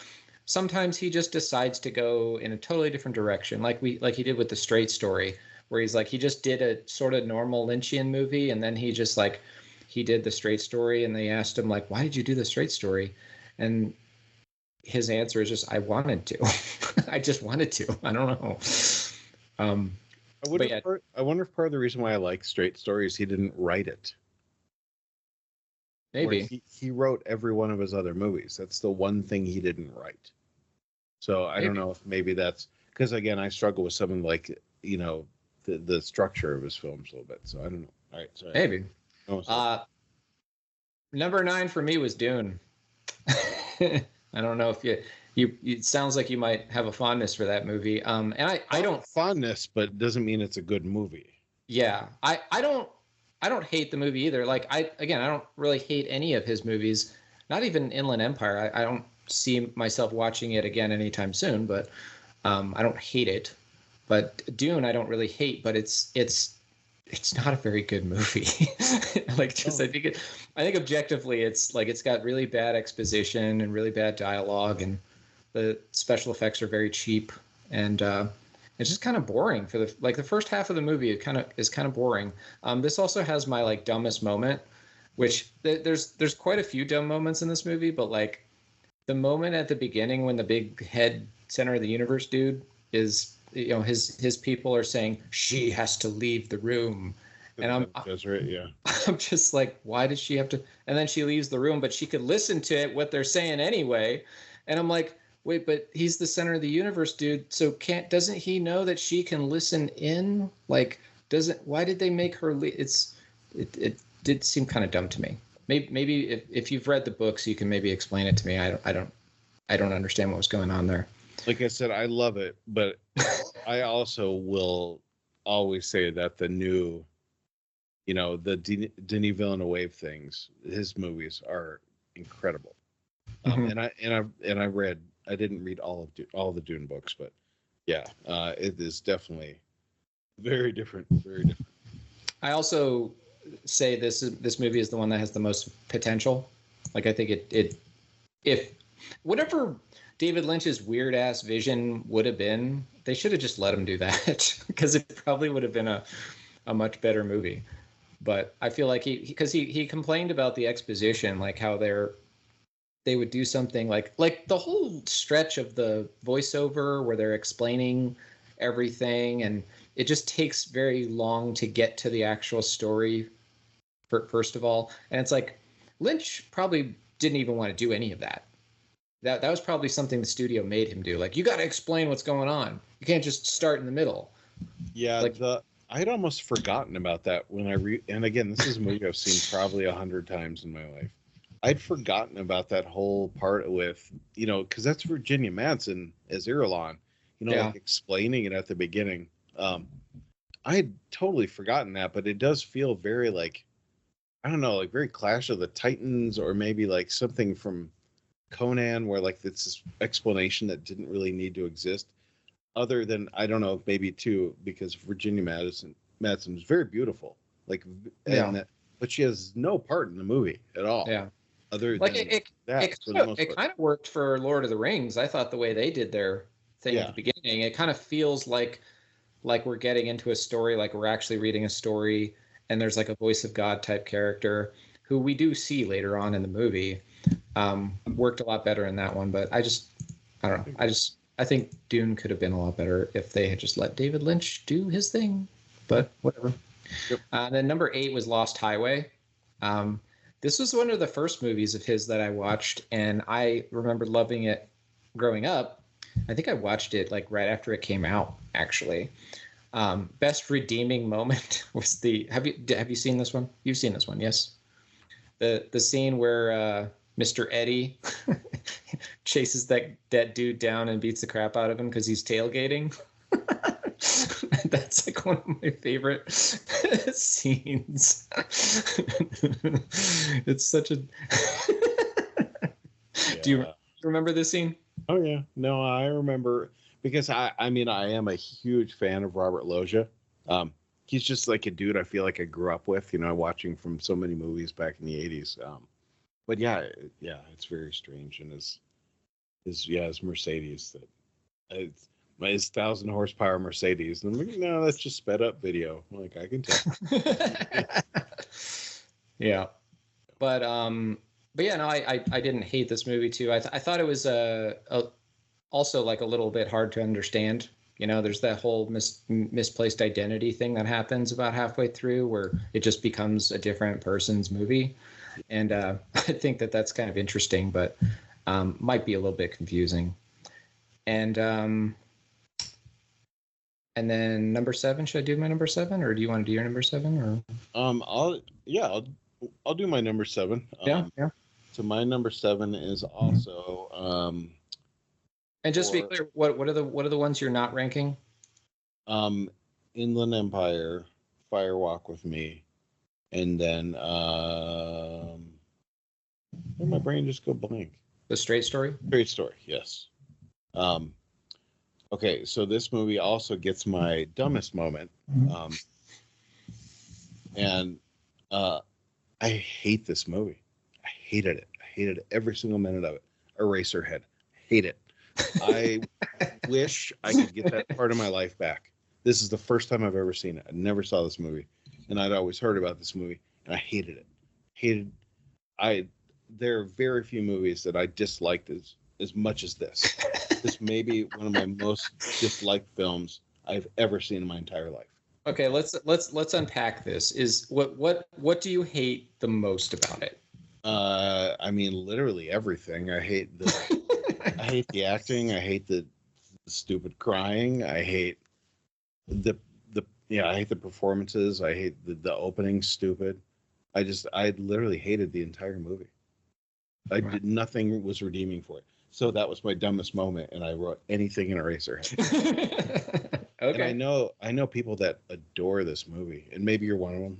sometimes he just decides to go in a totally different direction, like he did with The Straight Story, where he just did a sort of normal Lynchian movie, and then he did The Straight Story, and they asked him, like, why did you do The Straight Story? And his answer is just, I wanted to. I just wanted to. I don't know. I wonder if part of the reason why I like Straight Story is he didn't write it. Maybe he wrote every one of his other movies. That's the one thing he didn't write. So I don't know if maybe that's because, again, I struggle with something like the structure of his films a little bit. So I don't know. All right, sorry. Maybe. Number 9 for me was Dune. I don't know if you it sounds like you might have a fondness for that movie. And I don't fondness, but it doesn't mean it's a good movie. Yeah, I don't hate the movie either. Like I don't really hate any of his movies. Not even Inland Empire. I don't see myself watching it again anytime soon. But I don't hate it. But Dune, I don't really hate. But it's not a very good movie. I think objectively, it's got really bad exposition and really bad dialogue, and the special effects are very cheap, and it's just kind of boring for the first half of the movie. It is kind of boring. This also has my dumbest moment, which there's quite a few dumb moments in this movie, but the moment at the beginning when the big head center of the universe dude is, his people are saying she has to leave the room, and that's right, yeah. I'm just like, why does she have to? And then she leaves the room, but she could listen to what they're saying anyway, and I'm like, wait, but he's the center of the universe, dude. So doesn't he know that she can listen in? Why did they make her leave? It did seem kind of dumb to me. Maybe if you've read the books, you can maybe explain it to me. I don't understand what was going on there. Like I said, I love it, but I also will always say that the new, the Denis Villeneuve things, his movies are incredible. And I read. I didn't read all the Dune books, but yeah, it is definitely very different. Very different. I also say this movie is the one that has the most potential. I think if whatever David Lynch's weird ass vision would have been they should have just let him do that because it probably would have been a much better movie. But I feel like he complained about the exposition, like how they would do something like the whole stretch of the voiceover where they're explaining everything, and it just takes very long to get to the actual story first of all. And it's like Lynch probably didn't even want to do any of that. That was probably something the studio made him do. Like, you got to explain what's going on. You can't just start in the middle. Yeah, like, I'd almost forgotten about that when and again, this is a movie I've seen probably 100 times in my life. I'd forgotten about that whole part with, because that's Virginia Madsen as Irulan, like explaining it at the beginning. I had totally forgotten that, but it does feel very like, I don't know, like very Clash of the Titans, or maybe like something from Conan, where like it's this explanation that didn't really need to exist. Other than, I don't know, maybe too, because Virginia Madsen is very beautiful, like, but she has no part in the movie at all. Yeah. Other like than it kind of worked for Lord of the Rings. I thought the way they did their thing at the beginning, it kind of feels like we're getting into a story, like we're actually reading a story, and there's like a voice of God type character who we do see later on in the movie. Worked a lot better in that one, but I don't know. I think Dune could have been a lot better if they had just let David Lynch do his thing, but whatever. Yep. Then number 8 was Lost Highway. This was one of the first movies of his that I watched, and I remember loving it growing up. I think I watched it like right after it came out, actually. Best redeeming moment was have you seen this one? You've seen this one, yes? The scene where Mr. Eddie chases that dude down and beats the crap out of him because he's tailgating. That's like one of my favorite scenes. It's such a. Do you remember this scene? Oh yeah, no, I remember, because I am a huge fan of Robert Loggia. He's just like a dude I feel like I grew up with, watching from so many movies back in the 80s. But yeah, it's very strange, and his Mercedes, his 1,000 horsepower Mercedes, and I'm like, no, that's just sped up video. I'm like, I can tell. Yeah, but yeah, no, I didn't hate this movie too. I thought it was also like a little bit hard to understand. There's that whole misplaced identity thing that happens about halfway through, where it just becomes a different person's movie. And I think that's kind of interesting, but might be a little bit confusing. And then number 7, should I do my number 7, or do you want to do your number 7? Or I'll do my number 7. Yeah. So my number 7 is also and just to be clear, what are the ones you're not ranking? Inland Empire, Fire Walk with Me, and then where my brain just go blank. The Straight Story? Straight Story, yes. Okay, so this movie also gets my dumbest moment. And I hate this movie. I hated it. I hated every single minute of it. Eraserhead. Hate it. I wish I could get that part of my life back. This is the first time I've ever seen it. I never saw this movie, and I'd always heard about this movie, and I hated it. There are very few movies that I disliked as much as this. This may be one of my most disliked films I've ever seen in my entire life. Okay, let's unpack this. Is what do you hate the most about it? Literally everything. I hate the acting. I hate the stupid crying. I hate I hate the performances. I hate the opening stupid. I literally hated the entire movie. Nothing was redeeming for it. So that was my dumbest moment, and I wrote anything in Eraserhead. Okay. And I know people that adore this movie, and maybe you're one of them.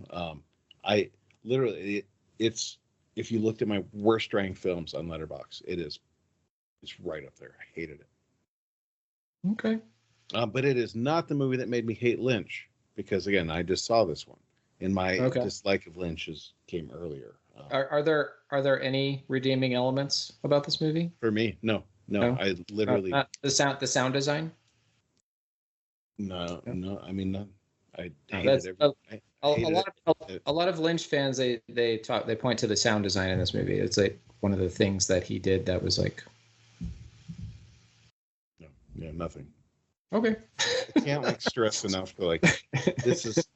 I literally, it's, if you looked at my worst ranked films on Letterboxd, it's right up there. I hated it. Okay. But it is not the movie that made me hate Lynch, because again, I just saw this one, and my dislike of Lynch's came earlier. Are there any redeeming elements about this movie? For me, no. I literally the sound design. No. I mean, no, I No, hated that's every. I hated a lot of Lynch fans. They point to the sound design in this movie. It's like one of the things that he did that was like, No, yeah, nothing. okay. I can't like stress enough to like. This is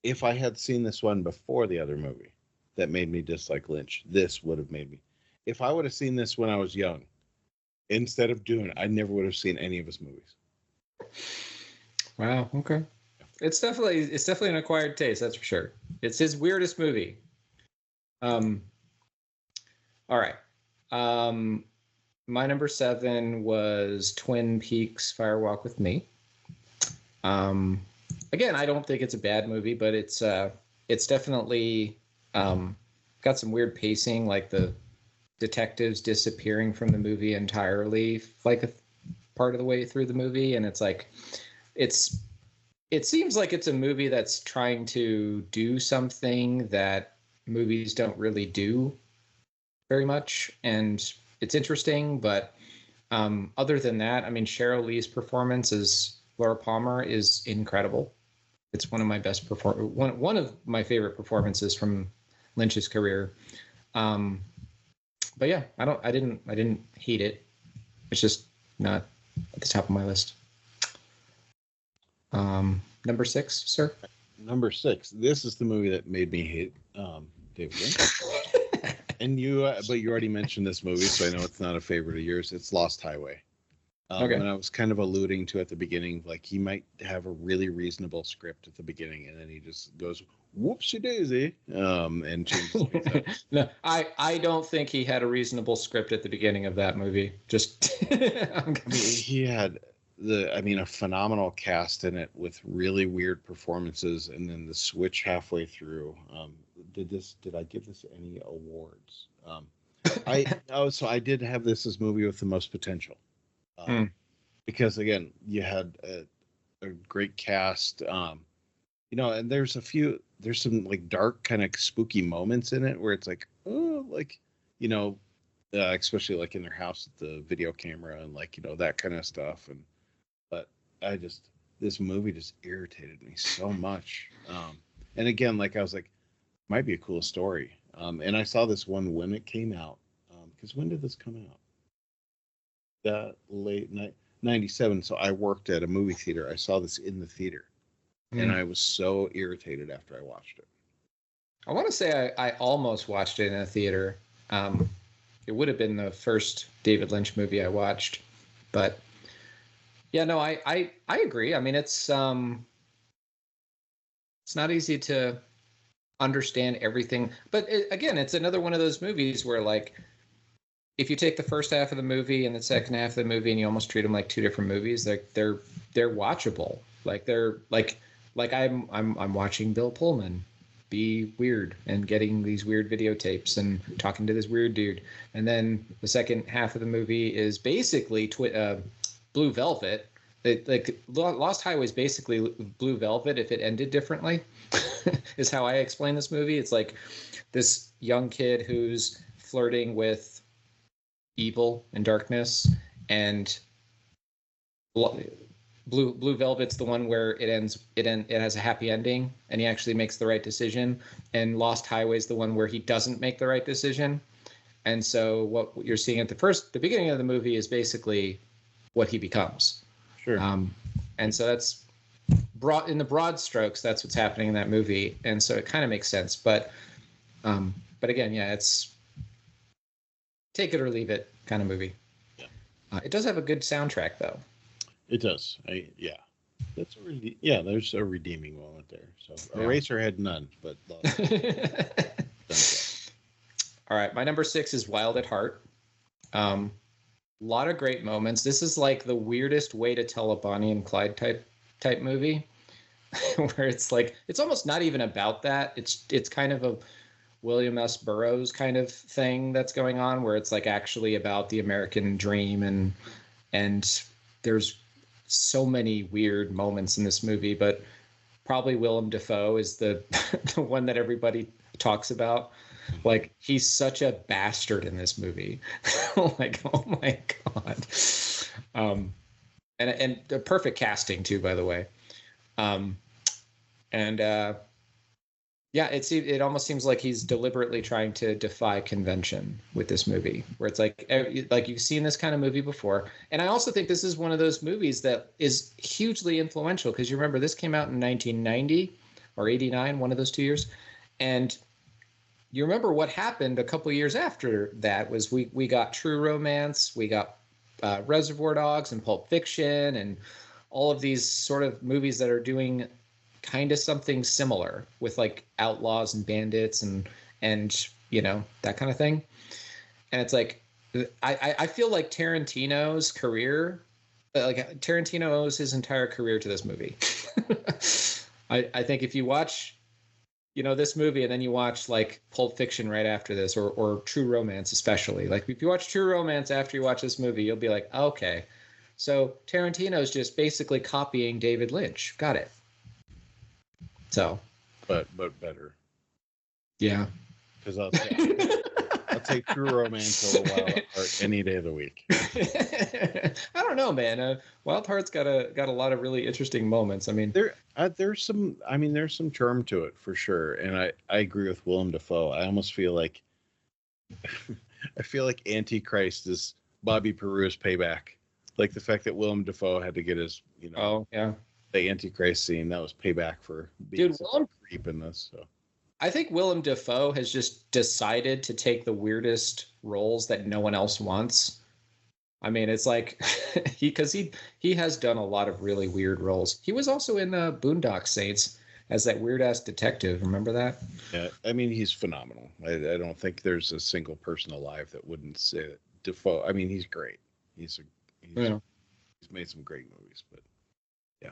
if I had seen this one before the other movie that made me dislike Lynch. This would have made me. If I would have seen this when I was young, instead of doing it, I never would have seen any of his movies. Wow. Okay. It's definitely an acquired taste. That's for sure. It's his weirdest movie. Um. All right. My number 7 was Twin Peaks: Fire Walk with Me. Um, Again, I don't think it's a bad movie, but it's definitely got some weird pacing, like the detectives disappearing from the movie entirely, like a part of the way through the movie, and it's like it's it seems like it's a movie that's trying to do something that movies don't really do very much, and it's interesting, but other than that, I mean, Cheryl Lee's performance as Laura Palmer is incredible. It's one of my best one of my favorite performances from Lynch's career. Um, but yeah, I didn't hate it. It's just not at the top of my list. Number 6, sir. Number 6. This is the movie that made me hate David Lynch. And but you already mentioned this movie, so I know it's not a favorite of yours. It's Lost Highway. Okay. And I was kind of alluding to at the beginning, like he might have a really reasonable script at the beginning, and then he just goes whoopsie daisy, and changes things up. No, I don't think he had a reasonable script at the beginning of that movie. Just, I mean, he had a phenomenal cast in it with really weird performances, and then the switch halfway through. Did I give this any awards? So I did have this as movie with the most potential. Because again, you had a great cast, and there's some like dark kind of spooky moments in it where it's like, oh, like, especially like in their house with the video camera and like, that kind of stuff. But this movie just irritated me so much. And again, like I was like, might be a cool story. And I saw this one when it came out. Because when did this come out? That late night 97. So I worked at a movie theater. I saw this in the theater, and I was so irritated after I watched it. I want to say I almost watched it in a theater. It would have been the first David Lynch movie I watched, but yeah, no, I agree. I mean, it's not easy to understand everything, but again, it's another one of those movies where like, if you take the first half of the movie and the second half of the movie and you almost treat them like two different movies, they're watchable. Like they're like I'm watching Bill Pullman be weird and getting these weird videotapes and talking to this weird dude. And then the second half of the movie is basically Blue Velvet. Like Lost Highway is basically Blue Velvet if it ended differently, is how I explain this movie. It's like this young kid who's flirting with evil and darkness, and Blue Velvet's the one where it has a happy ending and he actually makes the right decision, and Lost Highway is the one where he doesn't make the right decision. And so what you're seeing at the beginning of the movie is basically what he becomes. Sure. And so that's in the broad strokes, that's what's happening in that movie, and so it kind of makes sense. But again, yeah, it's take it or leave it kind of movie. Yeah. It does have a good soundtrack, though. It does. There's a redeeming moment there. So yeah. Eraser had none, but all right, my number 6 is Wild at Heart. A lot of great moments. This is like the weirdest way to tell a Bonnie and Clyde type movie, where it's like it's almost not even about that. It's kind of a William S. Burroughs kind of thing that's going on, where it's like actually about the American dream, and there's so many weird moments in this movie, but probably Willem Dafoe is the the one that everybody talks about. Like, he's such a bastard in this movie. Like, oh my God. and the perfect casting too, by the way. Um, and yeah, it almost seems like he's deliberately trying to defy convention with this movie, where it's like you've seen this kind of movie before. And I also think this is one of those movies that is hugely influential, because you remember this came out in 1990 or 89, one of those 2 years, and you remember what happened a couple years after that was we got True Romance, we got Reservoir Dogs and Pulp Fiction, and all of these sort of movies that are doing kind of something similar with like outlaws and bandits and you know, that kind of thing. And it's like I feel like Tarantino's career, like Tarantino owes his entire career to this movie. I think if you watch, you know, this movie and then you watch like Pulp Fiction right after this, or True Romance especially, like if you watch True Romance after you watch this movie, you'll be like, okay, so Tarantino's just basically copying David Lynch. Got it. So, but better. Yeah, because I'll take True Romance over Wild Heart any day of the week. I don't know, man. Wild Heart's got a lot of really interesting moments. I mean, there's some charm to it for sure, and I agree with Willem Dafoe. I almost feel like Antichrist is Bobby Peru's payback. Like the fact that Willem Dafoe had to get his, you know, oh yeah, the Antichrist scene, that was payback for being a creep in this. So I think Willem Dafoe has just decided to take the weirdest roles that no one else wants. I mean, it's like he has done a lot of really weird roles. He was also in Boondock Saints as that weird ass detective. Remember that? Yeah, I mean, he's phenomenal. I don't think there's a single person alive that wouldn't say that Dafoe. I mean, he's great. He's made some great movies, but yeah.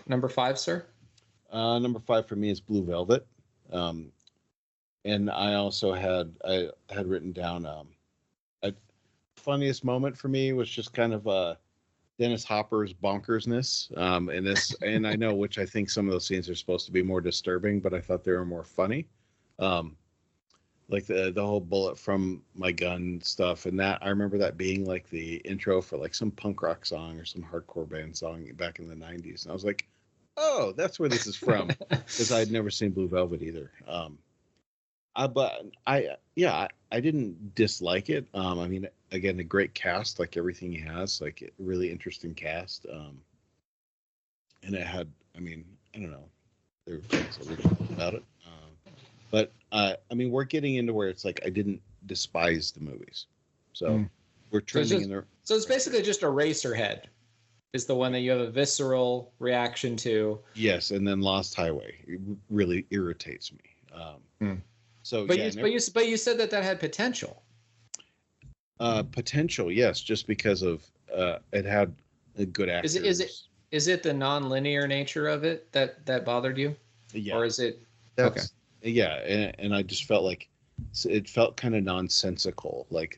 Number 5, sir. Number 5 for me is Blue Velvet, and I also had written down a funniest moment for me was just kind of Dennis Hopper's bonkersness in this, and I know, which I think some of those scenes are supposed to be more disturbing, but I thought they were more funny. Like the whole bullet from my gun stuff, and that I remember that being like the intro for like some punk rock song or some hardcore band song back in the 90s, and I was like, oh, that's where this is from, because I'd never seen Blue Velvet either. But I didn't dislike it. I mean, again, a great cast, like everything he has, like a really interesting cast. And it had, I mean, I don't know, there were things about it. But I mean, we're getting into where it's like I didn't despise the movies, so we're trending in there. So it's basically just Eraserhead is the one that you have a visceral reaction to. Yes, and then Lost Highway really irritates me. So, but you said that had potential. Potential, yes, just because of it had a good actors. Is it the non-linear nature of it that bothered you? Yeah. Or is it? Okay. Yeah, and I just felt like it felt kind of nonsensical. Like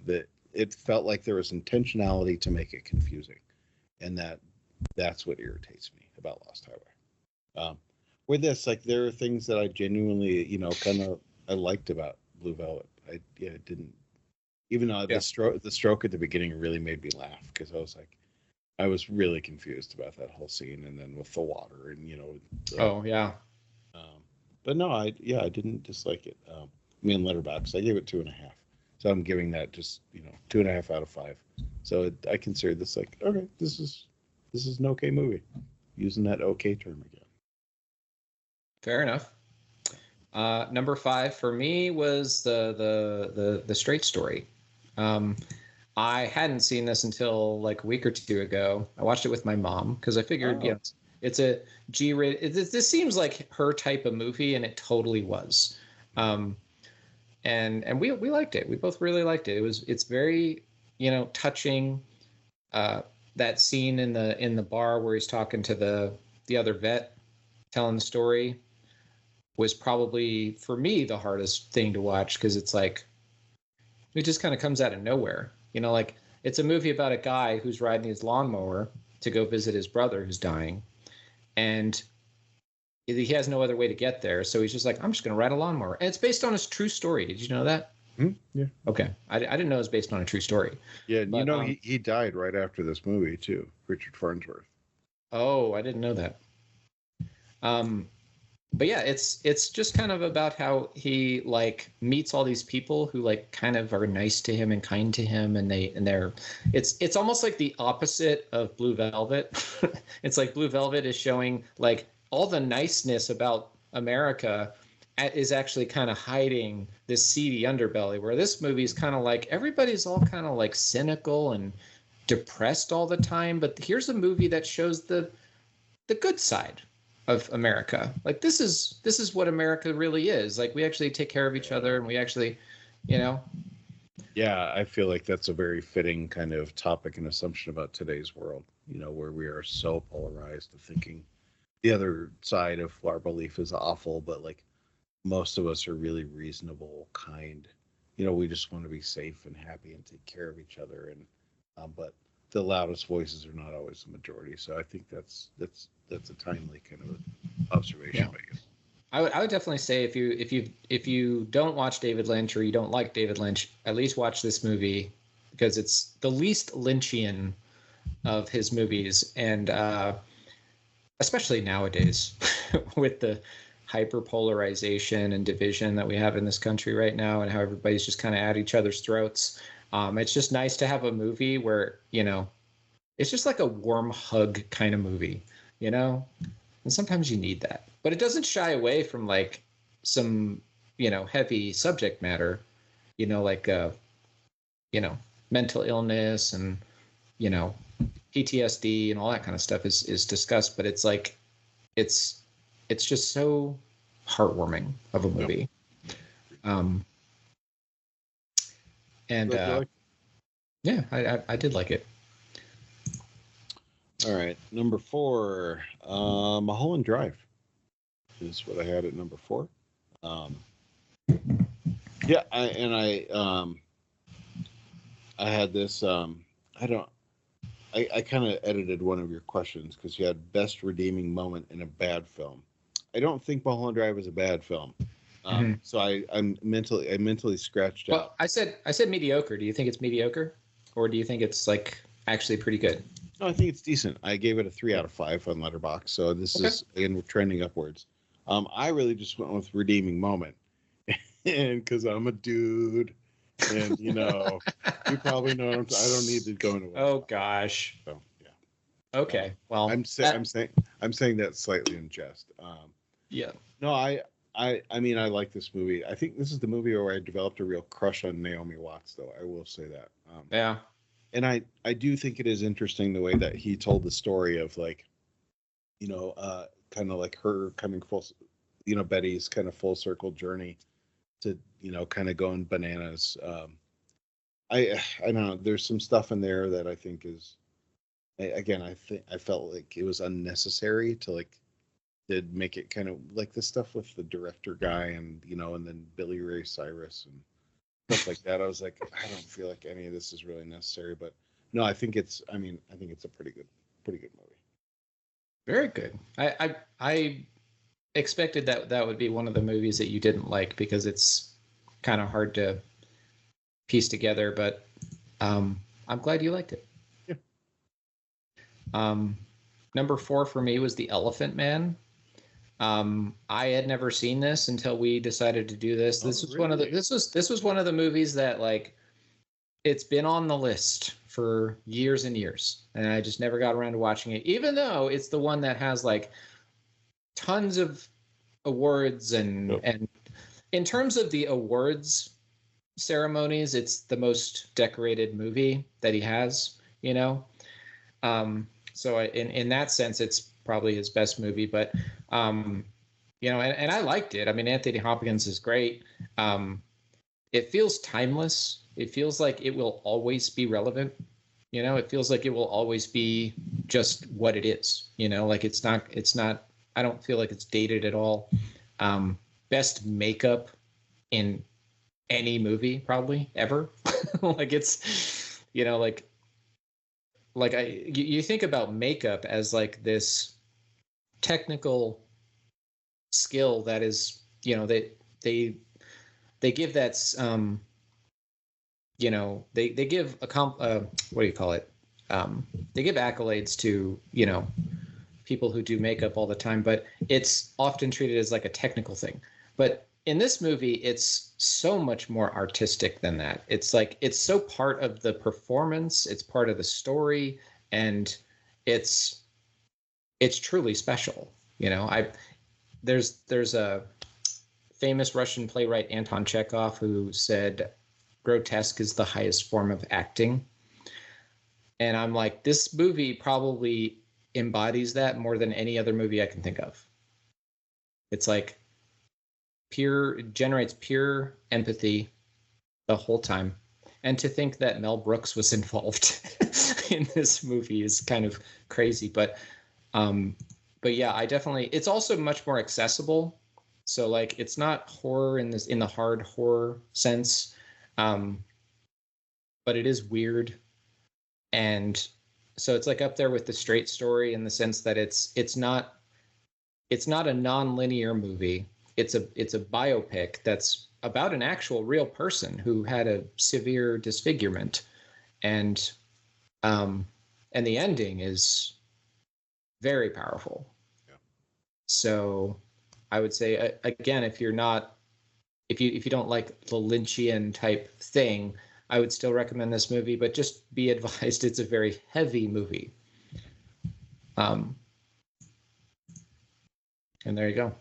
it felt like there was intentionality to make it confusing, and that's what irritates me about Lost Highway. With this, like, there are things that I genuinely, you know, kind of I liked about Blue Velvet. It didn't, even though the stroke at the beginning really made me laugh, because I was really confused about that whole scene, and then with the water and, you know. But no, I didn't dislike it. Me and Letterboxd, I gave it 2.5. So I'm giving that just, you know, 2.5 out of 5. So I consider this like, okay, this is an okay movie, using that okay term again. Fair enough. Number 5 for me was the Straight Story. I hadn't seen this until like a week or two ago. I watched it with my mom because I figured, it's a G-rated. This seems like her type of movie, and it totally was. And we liked it. We both really liked it. It's very, you know, touching. That scene in the bar where he's talking to the other vet, telling the story, was probably for me the hardest thing to watch, because it's like it just kind of comes out of nowhere. You know, like it's a movie about a guy who's riding his lawnmower to go visit his brother who's dying. And he has no other way to get there. So he's just like, I'm just going to ride a lawnmower. And it's based on his true story. Did you know that? Yeah. Okay, I didn't know it was based on a true story. Yeah, and But he died right after this movie too, Richard Farnsworth. oh, I didn't know that. Um, but yeah, it's just kind of about how he like meets all these people who like kind of are nice to him and kind to him, and they're it's almost like the opposite of Blue Velvet. It's like Blue Velvet is showing like all the niceness about America is actually kind of hiding this seedy underbelly, where this movie is kind of like everybody's all kind of like cynical and depressed all the time, but here's a movie that shows the good side of America. Like this is what America really is. Like we actually take care of each other, and we actually, you know. Yeah, I feel like that's a very fitting kind of topic and assumption about today's world, where we are so polarized to thinking the other side of our belief is awful, but like most of us are really reasonable, kind. We just want to be safe and happy and take care of each other. And but the loudest voices are not always the majority. So I think that's a timely kind of observation Yeah. by you. I would definitely say if you don't watch David Lynch or you don't like David Lynch, at least watch this movie because it's the least Lynchian of his movies, and especially nowadays with the hyperpolarization and division that we have in this country right now, and how everybody's just kind of at each other's throats. It's just nice to have a movie where it's just like a warm hug kind of movie, you know? And sometimes you need that. But it doesn't shy away from like some, heavy subject matter, like you know, mental illness and, you know, PTSD and all that kind of stuff is discussed, but it's like it's just so heartwarming of a movie. Um and Glad you like yeah, I did like it. All right, number 4, Mulholland Drive is what I had at number 4. Um, yeah, I had this. I kind of edited one of your questions because you had best redeeming moment in a bad film. I don't think Mulholland Drive is a bad film. So I mentally scratched out. Well, I said mediocre. Do you think it's mediocre, or do you think it's like actually pretty good? No, I think it's decent. I gave it a 3 out of 5 on Letterboxd. So this Okay. is again we're trending upwards. I really just went with redeeming moment, and because I'm a dude, and you probably know I don't need to go into. Oh gosh. So yeah. Okay. Well, I'm saying that slightly in jest. Yeah. No, I mean I like this movie. I think this is the movie where I developed a real crush on Naomi Watts, though. I will say that. Yeah. And I do think it is interesting the way that he told the story of like, kind of like her coming full, Betty's kind of full circle journey to kind of going bananas. I don't know. There's some stuff in there that I think is, again, I felt like it was unnecessary to like did make it kind of like the stuff with the director guy and and then Billy Ray Cyrus and stuff like that. I was like, I don't feel like any of this is really necessary, but no, I think it's a pretty good movie. Very good. I expected that would be one of the movies that you didn't like because it's kind of hard to piece together, but I'm glad you liked it. Yeah. Number 4 for me was The Elephant Man. I had never seen this until we decided to do this. This was really? this was one of the movies that like it's been on the list for years and years, and I just never got around to watching it, even though it's the one that has like tons of awards and in terms of the awards ceremonies, it's the most decorated movie that he has, so in that sense, it's probably his best movie, but and I liked it. I mean, Anthony Hopkins is great. It feels timeless. It feels like it will always be relevant. It feels like it will always be just what it is. Like it's not. I don't feel like it's dated at all. Best makeup in any movie probably ever. Like it's, like you think about makeup as like this technical skill that is, they give that they give what do you call it? They give accolades to, people who do makeup all the time, but it's often treated as like a technical thing. But in this movie, it's so much more artistic than that. It's like it's so part of the performance, it's part of the story, and it's it's truly special. I there's a famous Russian playwright, Anton Chekhov, who said grotesque is the highest form of acting. And I'm like, this movie probably embodies that more than any other movie I can think of. It's like generates pure empathy the whole time. And to think that Mel Brooks was involved in this movie is kind of crazy. But yeah, it's also much more accessible. So like, it's not horror in the hard horror sense. But it is weird. And so it's like up there with The Straight Story in the sense that it's not a non-linear movie. It's a biopic that's about an actual real person who had a severe disfigurement, and the ending is very powerful. Yeah. So I would say, again, if you don't like the Lynchian type thing, I would still recommend this movie, but just be advised it's a very heavy movie. And there you go.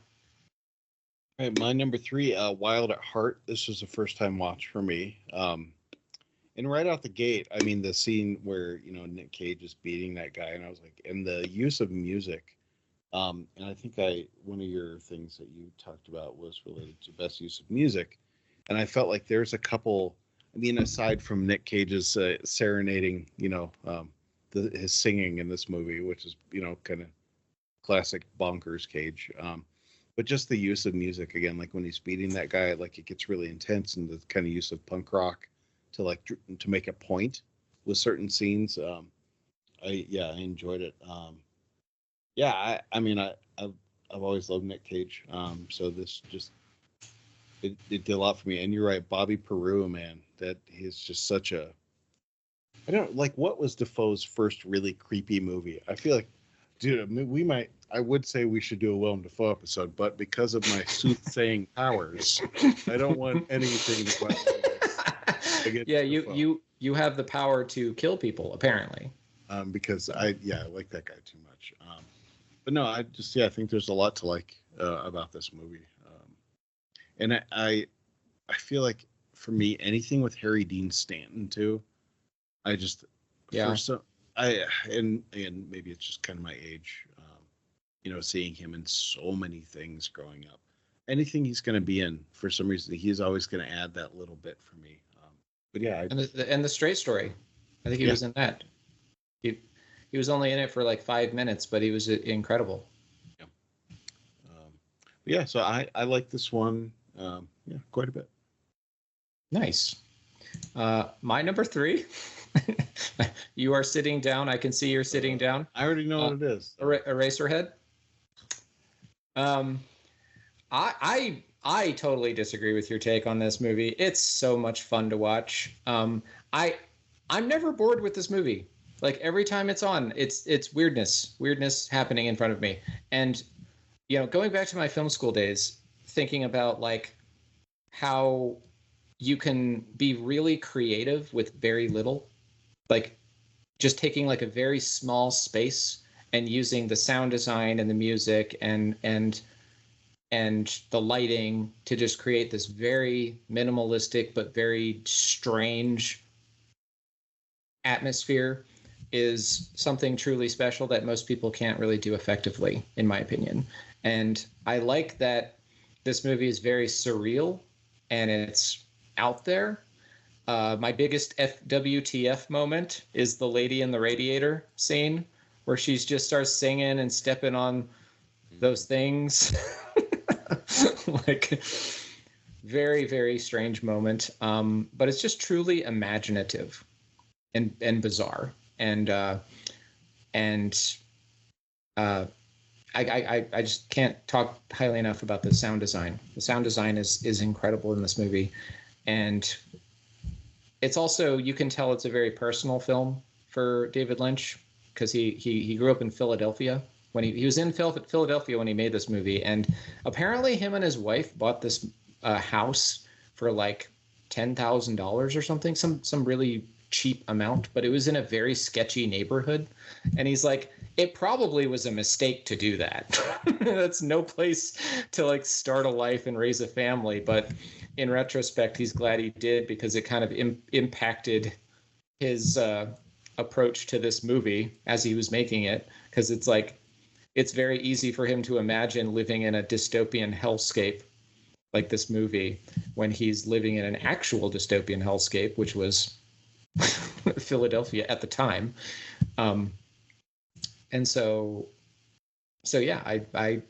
All right, my number 3, Wild at Heart. This was a first-time watch for me. And right out the gate, I mean, the scene where, Nick Cage is beating that guy, and I was like, and the use of music. And I think one of your things that you talked about was related to best use of music. And I felt like there's a couple, I mean, aside from Nick Cage's serenading, his singing in this movie, which is, kind of classic bonkers Cage. But just the use of music, again, like when he's beating that guy, like it gets really intense, and the kind of use of punk rock to make a point with certain scenes. I enjoyed it. I've always loved Nick Cage. So this just, it did a lot for me. And you're right, Bobby Peru, man, that he's just such a, I don't like, what was Defoe's first really creepy movie? I feel like, dude, I would say we should do a Willem Dafoe episode, but because of my soothsaying powers, I don't want anything to question. Yeah, you have the power to kill people, apparently. Because I like that guy too much. But no, I think there's a lot to like about this movie. And I feel like for me, anything with Harry Dean Stanton too, I just, and maybe it's just kind of my age, seeing him in so many things growing up. Anything he's going to be in, for some reason, he's always going to add that little bit for me. But yeah, and the Straight Story, I think he was in that. He was only in it for like 5 minutes, but he was incredible. Yeah. So I like this one. Quite a bit. Nice. My number 3. You are sitting down. I can see you're sitting down. I already know what it is. Eraserhead. I totally disagree with your take on this movie. It's so much fun to watch. I'm never bored with this movie. Like every time it's on, it's weirdness happening in front of me. And going back to my film school days, thinking about like how you can be really creative with very little, like just taking like a very small space and using the sound design and the music and the lighting to just create this very minimalistic but very strange atmosphere is something truly special that most people can't really do effectively, in my opinion. And I like that this movie is very surreal and it's out there. My biggest FWTF moment is the lady in the radiator scene where she's just starts singing and stepping on those things. Like very, very strange moment. But it's just truly imaginative and bizarre. And I just can't talk highly enough about the sound design. The sound design is incredible in this movie. And it's also, you can tell it's a very personal film for David Lynch, because he grew up in Philadelphia. When he was in Philadelphia when he made this movie, and apparently him and his wife bought this house for like $10,000 or something, some really cheap amount, but it was in a very sketchy neighborhood. And he's like, it probably was a mistake to do that. That's no place to like start a life and raise a family. But in retrospect, he's glad he did, because it kind of impacted his approach to this movie as he was making it. Because it's like, it's very easy for him to imagine living in a dystopian hellscape like this movie, when he's living in an actual dystopian hellscape, which was Philadelphia at the time. And so yeah, I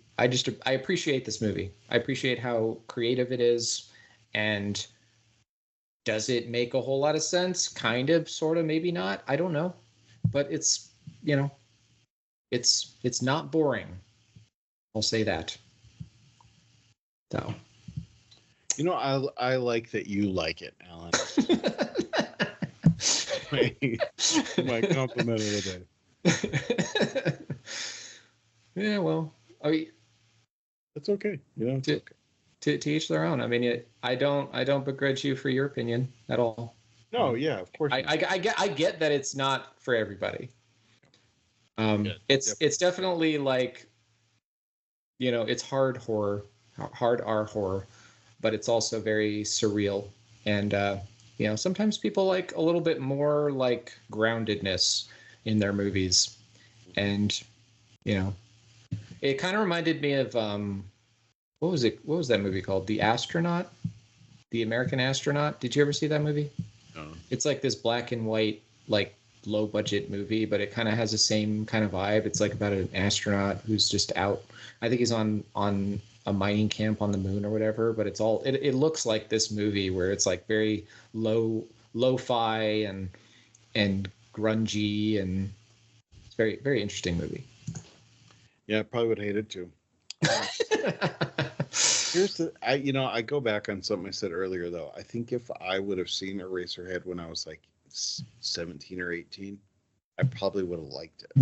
appreciate this movie. I appreciate how creative it is. And does it make a whole lot of sense? Kind of, sort of, maybe not. I don't know. But it's, you know, it's not boring. I'll say that. So, you know, I like that you like it, Alan. My compliment of the day. Yeah, well, I mean, it's okay. You know, it's okay. To each their own. I mean, I don't begrudge you for your opinion at all. No, yeah, of course. I get that it's not for everybody. It's definitely like, you know, it's hard R horror, but it's also very surreal. And you know, sometimes people like a little bit more like groundedness in their movies. And, you know, it kind of reminded me of what was that movie called? The Astronaut? The American Astronaut? Did you ever see that movie? No. It's like this black and white, like low budget movie, but it kind of has the same kind of vibe. It's like about an astronaut who's just out. I think he's on a mining camp on the moon or whatever, but it looks like this movie where it's like very lo-fi and grungy, and it's very, very interesting movie. Yeah, I probably would hate it too. I go back on something I said earlier though. I think if I would have seen Eraserhead when I was like 17 or 18, I probably would have liked it,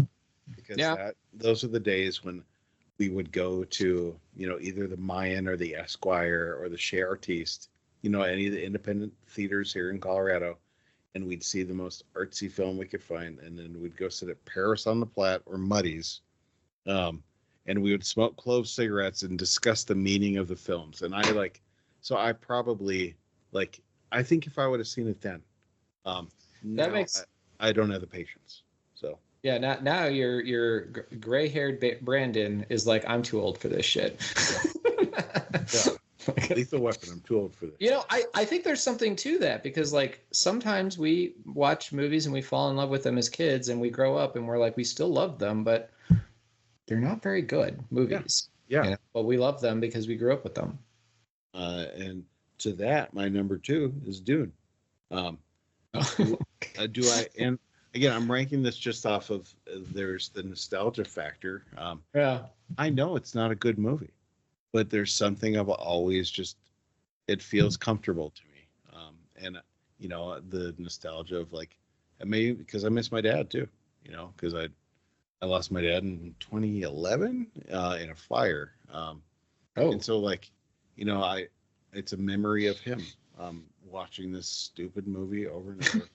because those are the days when we would go to, you know, either the Mayan or the Esquire or the Chez Artiste, you know, any of the independent theaters here in Colorado, and we'd see the most artsy film we could find, and then we'd go sit at Paris on the Platte or Muddy's, and we would smoke clove cigarettes and discuss the meaning of the films. And I think if I would have seen it then, I don't have the patience. So yeah, now your gray-haired Brandon is like, I'm too old for this shit. Yeah. Lethal Weapon, I'm too old for this. You know, I think there's something to that, because like sometimes we watch movies and we fall in love with them as kids, and we grow up and we're like, we still love them, but they're not very good movies. Yeah. You know? But we love them because we grew up with them. And to that, my number 2 is Dune. And again, I'm ranking this just off of there's the nostalgia factor. I know it's not a good movie, but there's something I've always just, it feels comfortable to me. And you know, the nostalgia of like, maybe because I miss my dad too, you know, because I lost my dad in 2011 in a fire. And so like, you know, it's a memory of him watching this stupid movie over and over.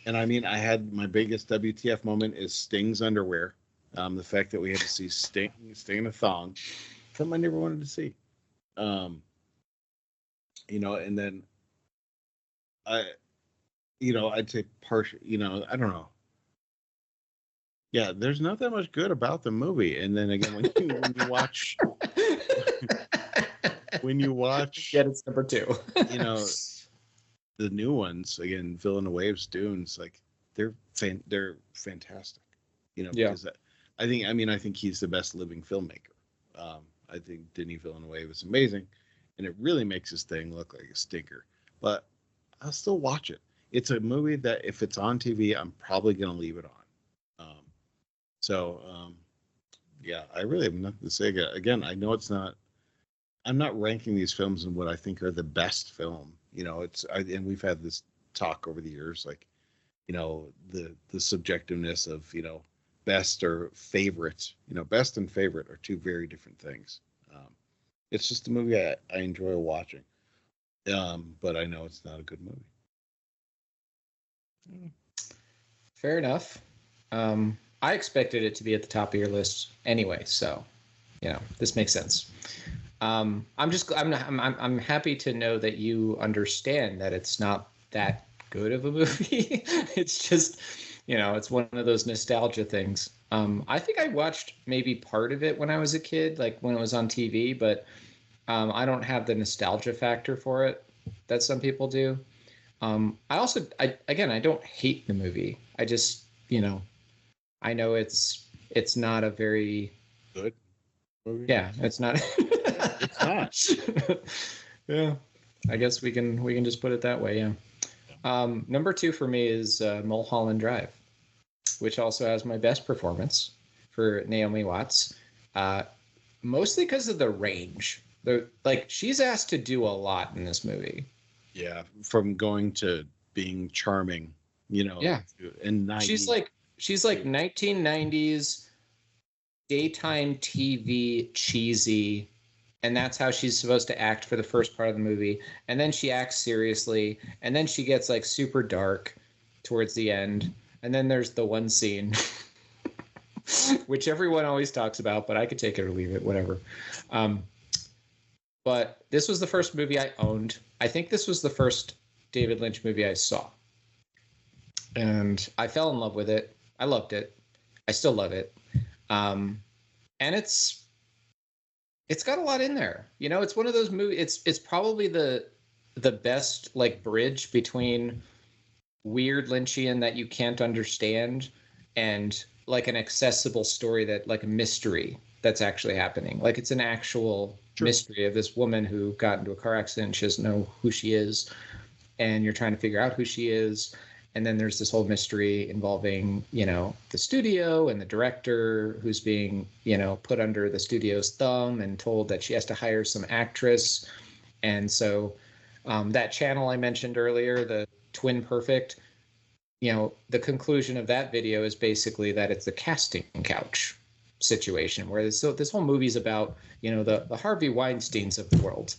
And I mean, I had my biggest WTF moment is Sting's underwear. The fact that we had to see Sting in a thong, something I never wanted to see. You know, and then I'd say partial, you know, I don't know. Yeah, there's not that much good about the movie. And then again, when you watch, yeah, it's number 2. You know, the new ones again, Villeneuve's Dunes, like they're fantastic. You know, because I think he's the best living filmmaker. I think Denis Villeneuve is amazing, and it really makes his thing look like a stinker. But I'll still watch it. It's a movie that if it's on TV, I'm probably going to leave it on. Yeah, I really have nothing to say. Again, I know I'm not ranking these films in what I think are the best film. You know, and we've had this talk over the years, like, the subjectiveness of, best or favorite. Best and favorite are two very different things. It's just a movie I enjoy watching, but I know it's not a good movie. Fair enough. I expected it to be at the top of your list anyway, so this makes sense. I'm happy to know that you understand that it's not that good of a movie. It's just, it's one of those nostalgia things. I think I watched maybe part of it when I was a kid, like when it was on TV, but I don't have the nostalgia factor for it that some people do. I don't hate the movie. I just, I know it's not a very good movie. Yeah, it's not. It's not. Yeah, I guess we can just put it that way. Yeah. Number 2 for me is Mulholland Drive, which also has my best performance for Naomi Watts, mostly because of the range. She's asked to do a lot in this movie. Yeah, from going to being charming, Yeah, and she's like 1990s daytime TV cheesy, and that's how she's supposed to act for the first part of the movie, and then she acts seriously, and then she gets like super dark towards the end, and then there's the one scene which everyone always talks about, but I could take it or leave it, whatever. But this was the first movie I owned. I think this was the first David Lynch movie I saw, and I fell in love with it. I loved it. I still love it. And it's got a lot in there. It's one of those movies. It's probably the best like bridge between weird Lynchian that you can't understand and like an accessible story that like a mystery that's actually happening. Like it's an actual mystery of this woman who got into a car accident. She doesn't know who she is, and you're trying to figure out who she is. And then there's this whole mystery involving, the studio and the director who's being, put under the studio's thumb and told that she has to hire some actress. And so that channel I mentioned earlier, the Twin Perfect, the conclusion of that video is basically that it's the casting couch situation, where this whole movie's about, the Harvey Weinsteins of the world,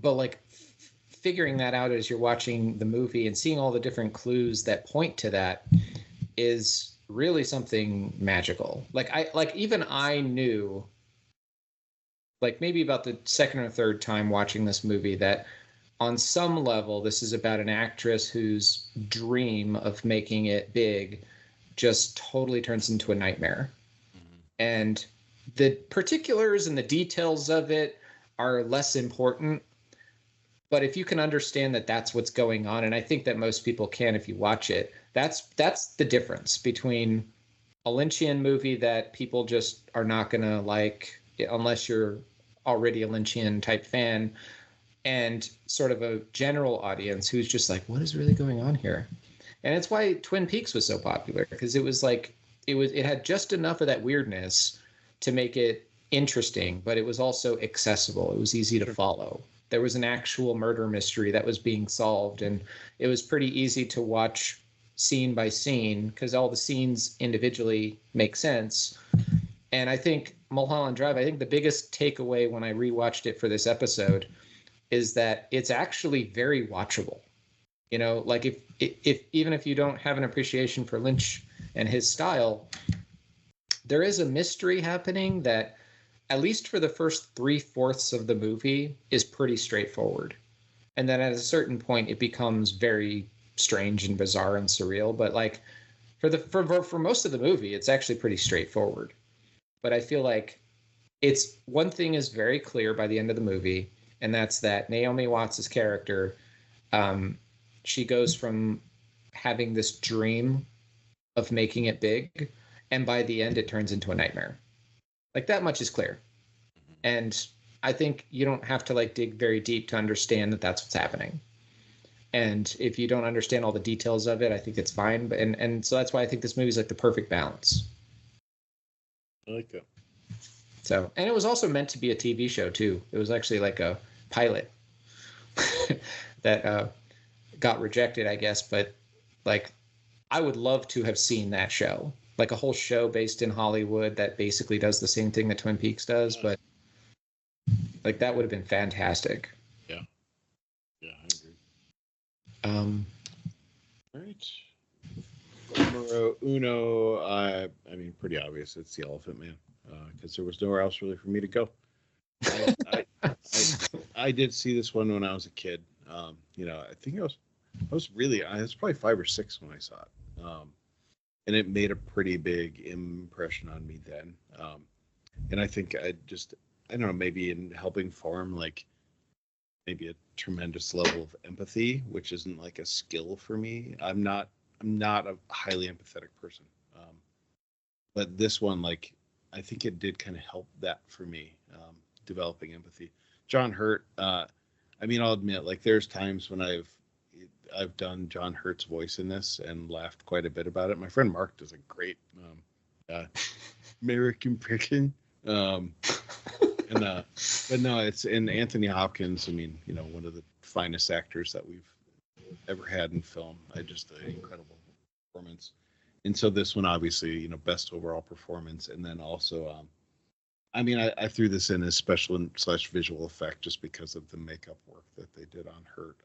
but like figuring that out as you're watching the movie and seeing all the different clues that point to that is really something magical. Even I knew, like maybe about the second or third time watching this movie, that on some level this is about an actress whose dream of making it big just totally turns into a nightmare. Mm-hmm. And the particulars and the details of it are less important. But if you can understand that that's what's going on, and I think that most people can if you watch it, that's the difference between a Lynchian movie that people just are not going to like unless you're already a Lynchian type fan, and sort of a general audience who's just like, what is really going on here? And it's why Twin Peaks was so popular, because it had just enough of that weirdness to make it interesting, but it was also accessible. It was easy to follow. There was an actual murder mystery that was being solved, and it was pretty easy to watch scene by scene because all the scenes individually make sense. And I think Mulholland Drive, I think the biggest takeaway when I rewatched it for this episode is that it's actually very watchable. Like if even if you don't have an appreciation for Lynch and his style, there is a mystery happening that, at least for the first 3/4 of the movie, is pretty straightforward. And then at a certain point, it becomes very strange and bizarre and surreal. But like for most of the movie, it's actually pretty straightforward. But I feel like it's one thing is very clear by the end of the movie, and that's that Naomi Watts' character, she goes from having this dream of making it big, and by the end, it turns into a nightmare. Like that much is clear. And I think you don't have to like dig very deep to understand that that's what's happening. And if you don't understand all the details of it, I think it's fine. But and so that's why I think this movie is like the perfect balance. I like that. So, and it was also meant to be a TV show too. It was actually like a pilot. that got rejected, I guess. But like, I would love to have seen that show, like a whole show based in Hollywood that basically does the same thing that Twin Peaks does. But like, that would have been fantastic. Yeah. Yeah, I agree. All right. Numero uno, I mean, pretty obvious. It's the Elephant Man, because there was nowhere else really for me to go. I did see this one when I was a kid. I think I was probably 5 or 6 when I saw it, and it made a pretty big impression on me then. And I think I don't know, maybe in helping form like maybe a tremendous level of empathy, which isn't like a skill for me. I'm not a highly empathetic person, but this one, like, I think it did kind of help that for me, developing empathy. John Hurt. I mean, I'll admit, like, there's times when I've done John Hurt's voice in this and laughed quite a bit about it. My friend Mark does a great American impression. But no, it's in Anthony Hopkins. I mean, one of the finest actors that we've ever had in film. Just an incredible performance. And so this one, obviously, best overall performance. And then also, I mean, I threw this in as special / visual effect just because of the makeup work that they did on Hurt.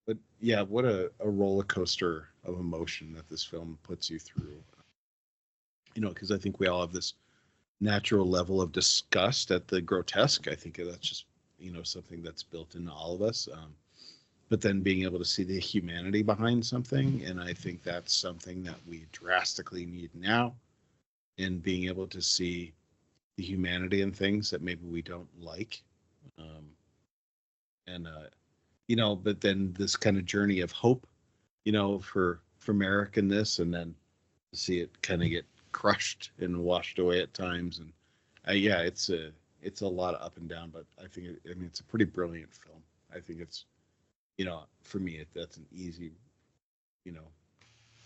But yeah, what a roller coaster of emotion that this film puts you through. Because I think we all have this natural level of disgust at the grotesque. I think that's just, something that's built into all of us. But then being able to see the humanity behind something, and I think that's something that we drastically need now, and being able to see the humanity in things that maybe we don't like. But then this kind of journey of hope, for Merrick in this, and then to see it kind of get crushed and washed away at times. And yeah, it's a lot of up and down, but I think it's a pretty brilliant film. I think it's, for me, that's an easy,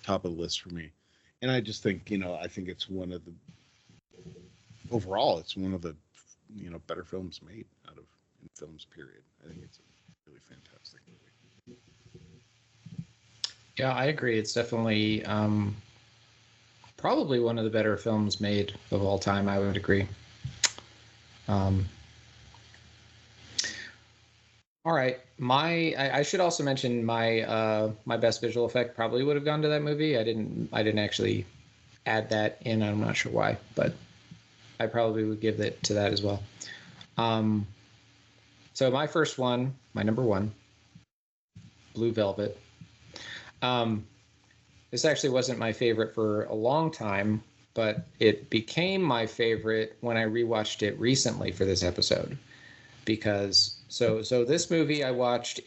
top of the list for me. And I just think, I think it's one of the better films made out of films, period. I think it's a really fantastic movie. Yeah, I agree. It's definitely probably one of the better films made of all time. I would agree. All right, I should also mention my best visual effect probably would have gone to that movie. I didn't actually add that in. I'm not sure why, but I probably would give it to that as well. So my first one, my number one, Blue Velvet. This actually wasn't my favorite for a long time, but it became my favorite when I rewatched it recently for this episode. Because so this movie I watched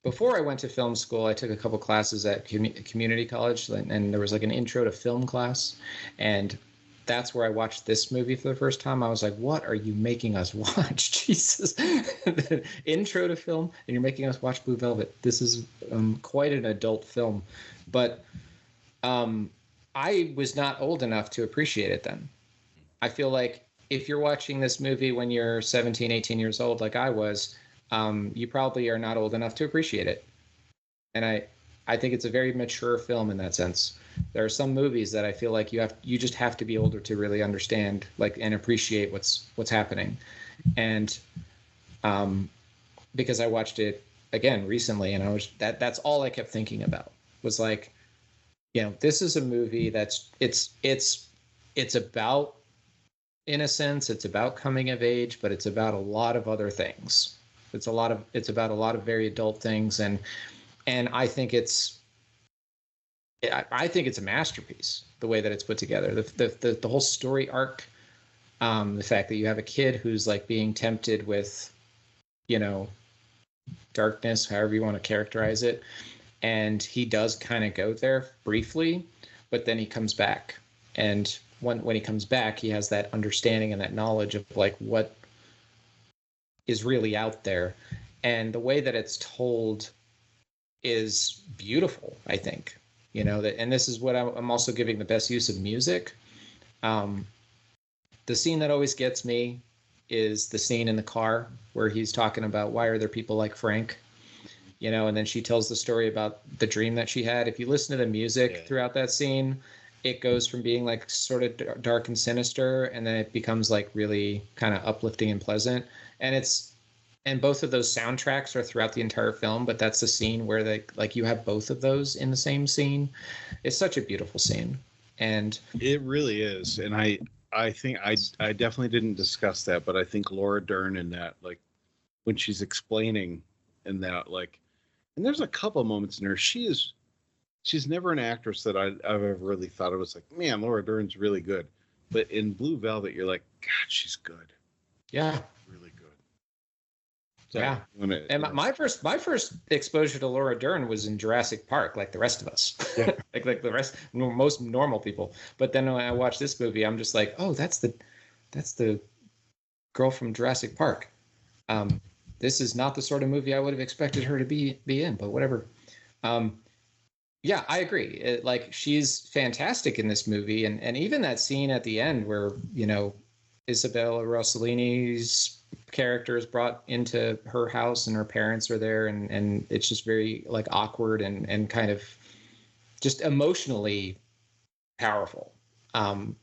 before I went to film school. I took a couple classes at community college, and there was like an intro to film class, and that's where I watched this movie for the first time. I was like, what are you making us watch? Jesus. The intro to film, and you're making us watch Blue Velvet. This is quite an adult film. But I was not old enough to appreciate it then. I feel like if you're watching this movie when you're 17, 18 years old, like I was, you probably are not old enough to appreciate it. And I think it's a very mature film in that sense. There are some movies that I feel like you just have to be older to really understand, like, and appreciate what's happening. And because I watched it again recently, and that's all I kept thinking about was like, this is a movie that's it's about innocence, it's about coming of age, but it's about a lot of other things. It's about a lot of very adult things, and I think it's a masterpiece, the way that it's put together. The whole story arc, the fact that you have a kid who's like being tempted with, darkness, however you want to characterize it, and he does kind of go there briefly, but then he comes back, and when he comes back, he has that understanding and that knowledge of like what is really out there, and the way that it's told is beautiful, I think. And this is what I'm also giving the best use of music. The scene that always gets me is the scene in the car where he's talking about why are there people like Frank, you know, and then she tells the story about the dream that she had. If you listen to the music throughout that scene, it goes from being like sort of dark and sinister, and then it becomes like really kind of uplifting and pleasant. And both of those soundtracks are throughout the entire film, but that's the scene where they like you have both of those in the same scene. It's such a beautiful scene. And it really is. And I think I definitely didn't discuss that, but I think Laura Dern in that, like when she's explaining in that, like, and there's a couple of moments in her, she's never an actress that I've ever really thought it was like, man, Laura Dern's really good. But in Blue Velvet, you're like, God, she's good. Yeah. Really good. So, yeah. And my first exposure to Laura Dern was in Jurassic Park, like the rest of us. Yeah. like the rest, most normal people. But then when I watched this movie, I'm just like, oh, that's the girl from Jurassic Park. This is not the sort of movie I would have expected her to be in, but whatever. Yeah, I agree. Like she's fantastic in this movie, and even that scene at the end where, you know, Isabella Rossellini's character is brought into her house and her parents are there, and it's just very like awkward and kind of just emotionally powerful. And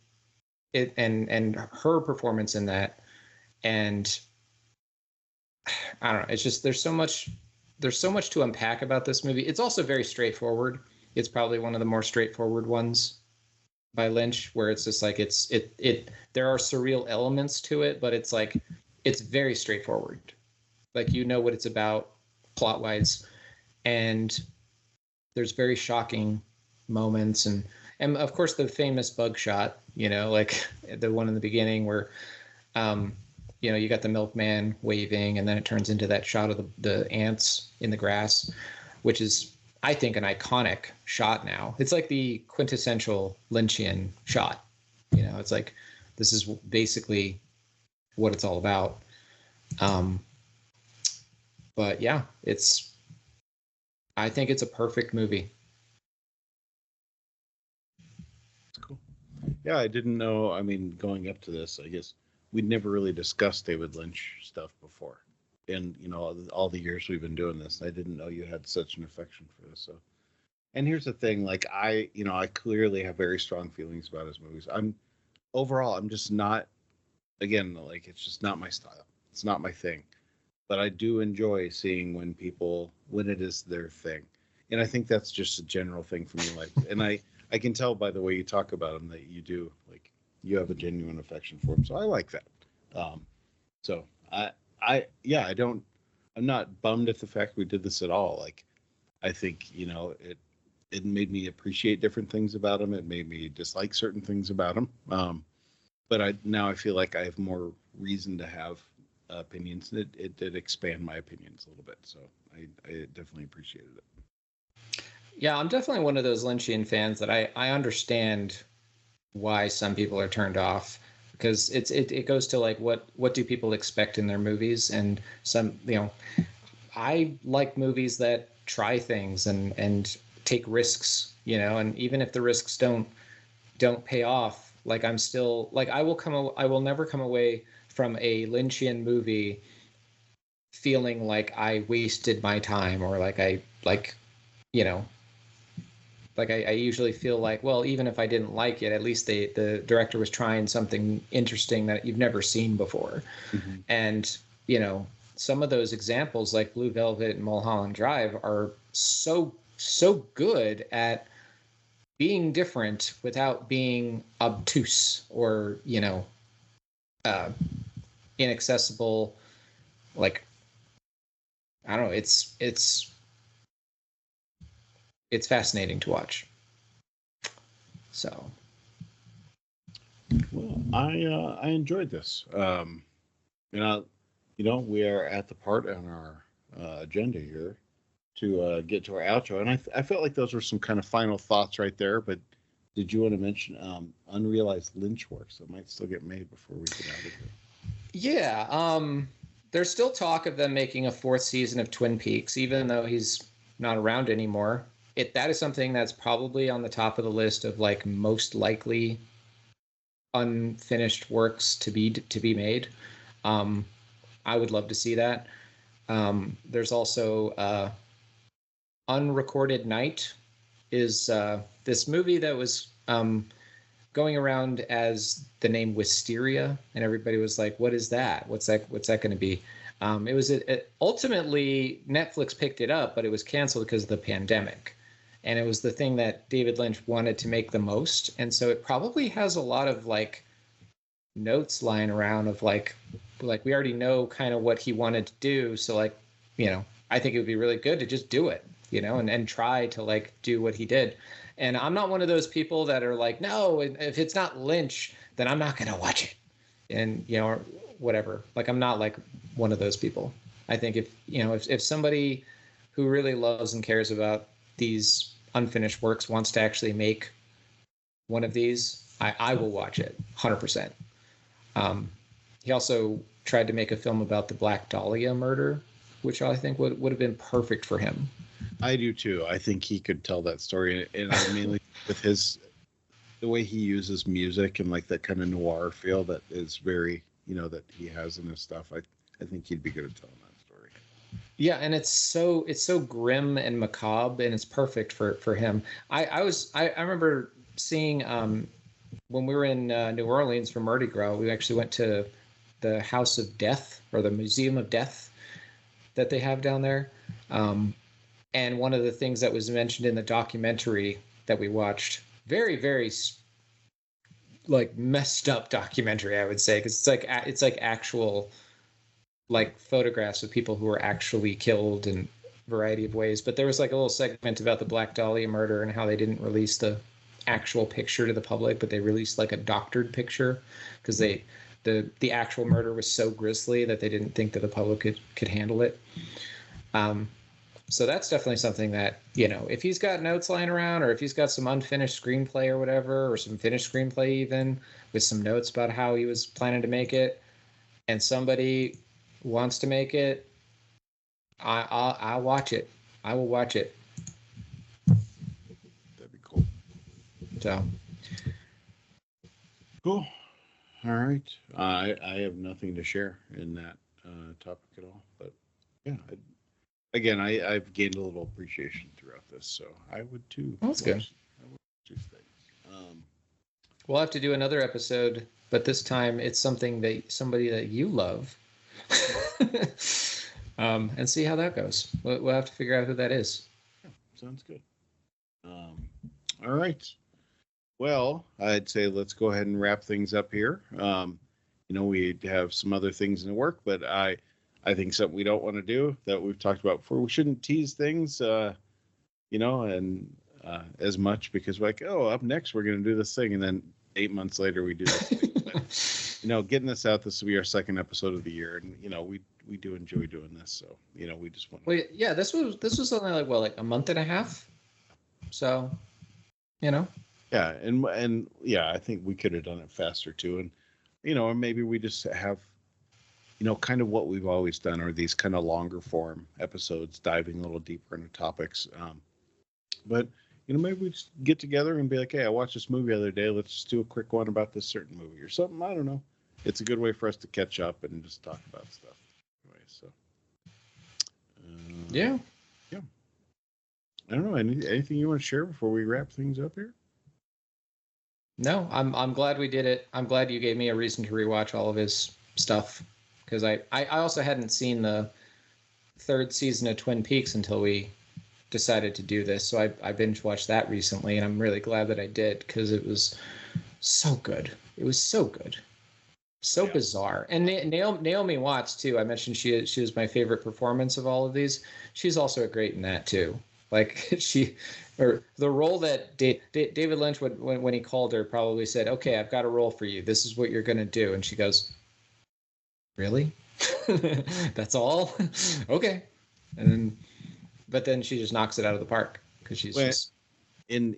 her performance in that, and I don't know, it's just there's so much to unpack about this movie. It's also very straightforward. It's probably one of the more straightforward ones by Lynch, where it's just like there are surreal elements to it, but it's like it's very straightforward. Like you know what it's about plot wise, and there's very shocking moments and of course the famous bug shot, you know, like the one in the beginning where you know, you got the milkman waving and then it turns into that shot of the ants in the grass, which is, I think, an iconic shot now. It's like the quintessential Lynchian shot. You know, it's like, this is basically what it's all about. But yeah, I think it's a perfect movie. That's cool. Yeah, I didn't know. I mean, going up to this, I guess we'd never really discussed David Lynch stuff before. And, you know, all the years we've been doing this, I didn't know you had such an affection for this. So, and here's the thing, like I clearly have very strong feelings about his movies. I'm just not, again, like it's just not my style. It's not my thing. But I do enjoy seeing when it is their thing. And I think that's just a general thing for me. Like, and I can tell by the way you talk about him that you do, like, you have a genuine affection for him. So I like that. So I'm not bummed at the fact we did this at all. Like, I think, you know, it made me appreciate different things about him. It made me dislike certain things about him. But I feel like I have more reason to have opinions, and it did expand my opinions a little bit. So I definitely appreciated it. Yeah, I'm definitely one of those Lynchian fans that I understand why some people are turned off, because it goes to like what do people expect in their movies, and some, you know, I like movies that try things and take risks, you know, and even if the risks don't pay off, like I'm still like I will never come away from a Lynchian movie feeling like I wasted my time, or like you know, like I usually feel like, well, even if I didn't like it, at least the director was trying something interesting that you've never seen before. Mm-hmm. And, you know, some of those examples like Blue Velvet and Mulholland Drive are so good at being different without being obtuse or, you know, inaccessible. Like, I don't know, it's fascinating to watch. So, well, I enjoyed this. You know, we are at the part on our agenda here to get to our outro, and I felt like those were some kind of final thoughts right there. But did you want to mention unrealized Lynch works that might still get made before we get out of here? Yeah, there's still talk of them making a 4th season of Twin Peaks, even though he's not around anymore. That is something that's probably on the top of the list of like most likely unfinished works to be made. I would love to see that. There's also Unrecorded Night is this movie that was going around as the name Wisteria, and everybody was like, "What is that? What's that? What's that going to be?" Ultimately Netflix picked it up, but it was canceled because of the pandemic, and it was the thing that David Lynch wanted to make the most, and so it probably has a lot of like notes lying around of like we already know kind of what he wanted to do, so like I think it would be really good to just do it, and try to like do what he did. And I'm not one of those people that are like, no, if it's not Lynch, then I'm not going to watch it. And, or whatever. Like, I'm not like one of those people. I think if somebody who really loves and cares about these unfinished works wants to actually make one of these, I will watch it 100%. He also tried to make a film about the Black Dahlia murder, which I think would have been perfect for him. I do too. I think he could tell that story, and I mainly with the way he uses music and like that kind of noir feel that is very, that he has in his stuff. I think he'd be good at telling that story. Yeah, and it's so grim and macabre, and it's perfect for him. I remember seeing when we were in New Orleans for Mardi Gras, we actually went to the House of Death, or the Museum of Death that they have down there. And one of the things that was mentioned in the documentary that we watched, very, very like messed up documentary, I would say, because it's like actual like photographs of people who were actually killed in a variety of ways. But there was like a little segment about the Black Dahlia murder and how they didn't release the actual picture to the public, but they released like a doctored picture because the actual murder was so grisly that they didn't think that the public could handle it. So that's definitely something that, if he's got notes lying around, or if he's got some unfinished screenplay or whatever, or some finished screenplay even with some notes about how he was planning to make it, and somebody wants to make it, I'll watch it. I will watch it. That'd be cool. So. Cool. All right. I have nothing to share in that topic at all, but yeah, again, I've gained a little appreciation throughout this, so I would too. Well, that's good. I would do things. We'll have to do another episode, but this time it's somebody that you love, and see how that goes. We'll have to figure out who that is. Yeah, sounds good. All right. Well, I'd say let's go ahead and wrap things up here. We have some other things in the work, but I think something we don't want to do that we've talked about before. We shouldn't tease things, and as much, because we're like, oh, up next we're going to do this thing, and then 8 months later we do this thing. But, getting this out, this will be our second episode of the year, and we do enjoy doing this, so we just want. Well, yeah, this was only like a month and a half, so. Yeah, and yeah, I think we could have done it faster too, and or maybe we just have, kind of what we've always done, are these kind of longer form episodes, diving a little deeper into topics. But maybe we just get together and be like, hey, I watched this movie the other day. Let's just do a quick one about this certain movie or something. I don't know. It's a good way for us to catch up and just talk about stuff. Anyway, so. Yeah. I don't know. Anything you want to share before we wrap things up here? No, I'm glad we did it. I'm glad you gave me a reason to rewatch all of his stuff, because I also hadn't seen the third season of Twin Peaks until we decided to do this. So I binge watched that recently, and I'm really glad that I did, because it was so good. It was so good. So bizarre. And Naomi Watts too. I mentioned she was my favorite performance of all of these. She's also great in that too. Like or the role that David Lynch would, when he called her, probably said, "Okay, I've got a role for you. This is what you're going to do." And she goes, "Really? That's all?" Okay. But then she just knocks it out of the park, because she's just. And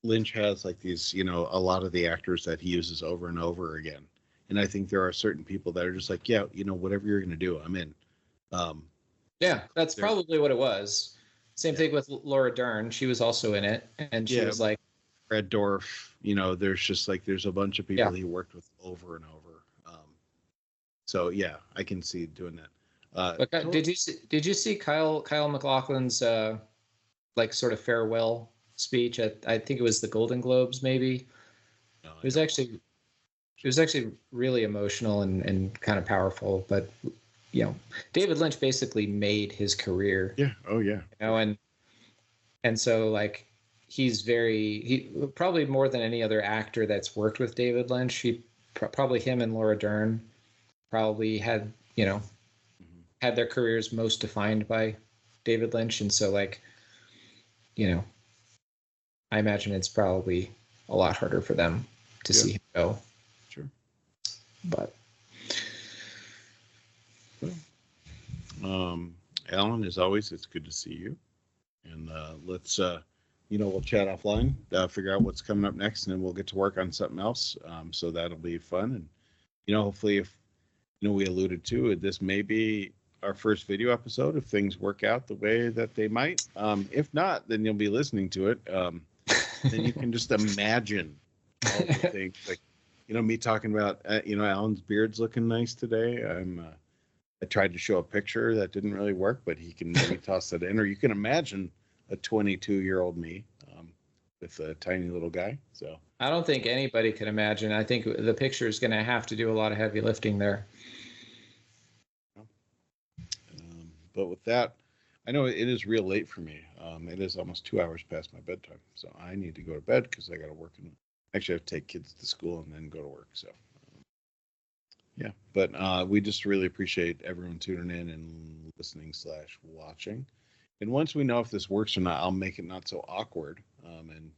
Lynch has like these, a lot of the actors that he uses over and over again. And I think there are certain people that are just like, yeah, whatever you're going to do, I'm in. Yeah, that's probably what it was. Same thing with Laura Dern. She was also in it, and she was like, Brad Dourif. There's just like, there's a bunch of people he worked with over and over. So yeah, I can see doing that. But did you see Kyle MacLachlan's like sort of farewell speech at, I think it was the Golden Globes, maybe? No, It was actually really emotional and kind of powerful. But you know, David Lynch basically made his career. yeah. Oh yeah. You know, and so like he probably more than any other actor that's worked with David Lynch, probably him and Laura Dern probably had, you know, had their careers most defined by David Lynch. And so like, you know, I imagine it's probably a lot harder for them to see him go. Sure. But Alan, as always, it's good to see you. And let's we'll chat offline, figure out what's coming up next, and then we'll get to work on something else. So that'll be fun. And hopefully, if we alluded to it, this may be our first video episode if things work out the way that they might. If not, then you'll be listening to it. Then you can just imagine all the things, like me talking about Alan's beard's looking nice today. I tried to show a picture that didn't really work, but he can maybe toss that in, or you can imagine a 22-year-old me with a tiny little guy. So I don't think anybody can imagine. I think the picture is going to have to do a lot of heavy lifting there. But with that, I know it is real late for me. It is almost 2 hours past my bedtime, so I need to go to bed because I got to work. Actually, I have to take kids to school and then go to work. So yeah, but we just really appreciate everyone tuning in and listening/watching. And once we know if this works or not, I'll make it not so awkward and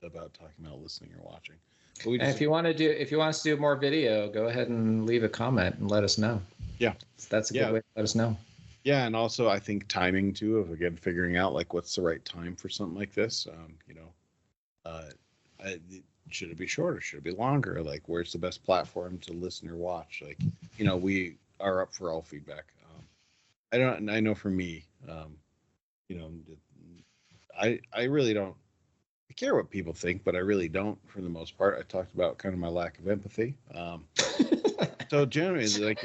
about talking about listening or watching. And if you want us to do more video, go ahead and leave a comment and let us know. Yeah, that's a good way to let us know. Yeah, and also I think timing too, of again figuring out like what's the right time for something like this. Should it be shorter? Should it be longer? Like, where's the best platform to listen or watch? Like, we are up for all feedback. I know for me, I really don't. I care what people think, but I really don't for the most part. I talked about kind of my lack of empathy. So generally, like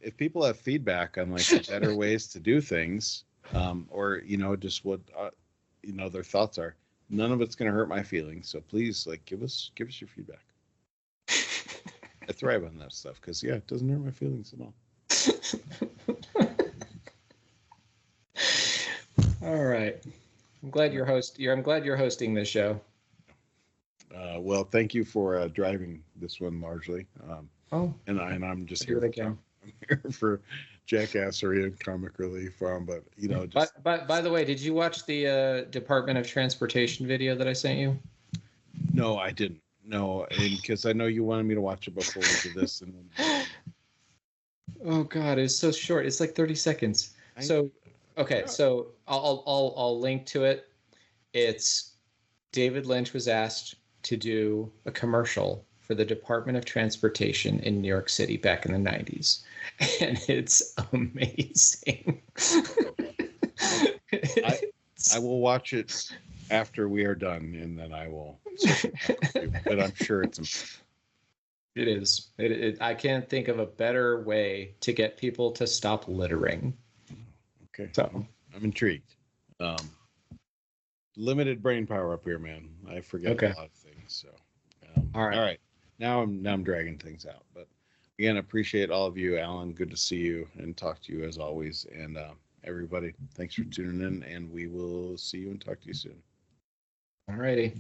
if people have feedback on like better ways to do things, or just what their thoughts are, none of it's going to hurt my feelings. So please, like, give us your feedback. I thrive on that stuff because it doesn't hurt my feelings at all. All right, I'm glad you're hosting this show. Well, thank you for driving this one largely. And I'm just here for jackassery and comic relief. But By the way, did you watch the Department of Transportation video that I sent you? No, I didn't. No, because I know you wanted me to watch it before we did this. And oh God, it's so short. It's like 30 seconds. So I'll link to it. It's David Lynch was asked to do a commercial for the Department of Transportation in New York City back in the 90s. And it's amazing. I will watch it after we are done, and then I will. But I'm sure it's amazing. It is. I can't think of a better way to get people to stop littering. Okay. So I'm intrigued. Limited brain power up here, man. I forget a lot of things. So all right. Now I'm dragging things out. But again, appreciate all of you, Alan. Good to see you and talk to you as always. And everybody, thanks for tuning in, and we will see you and talk to you soon. All righty.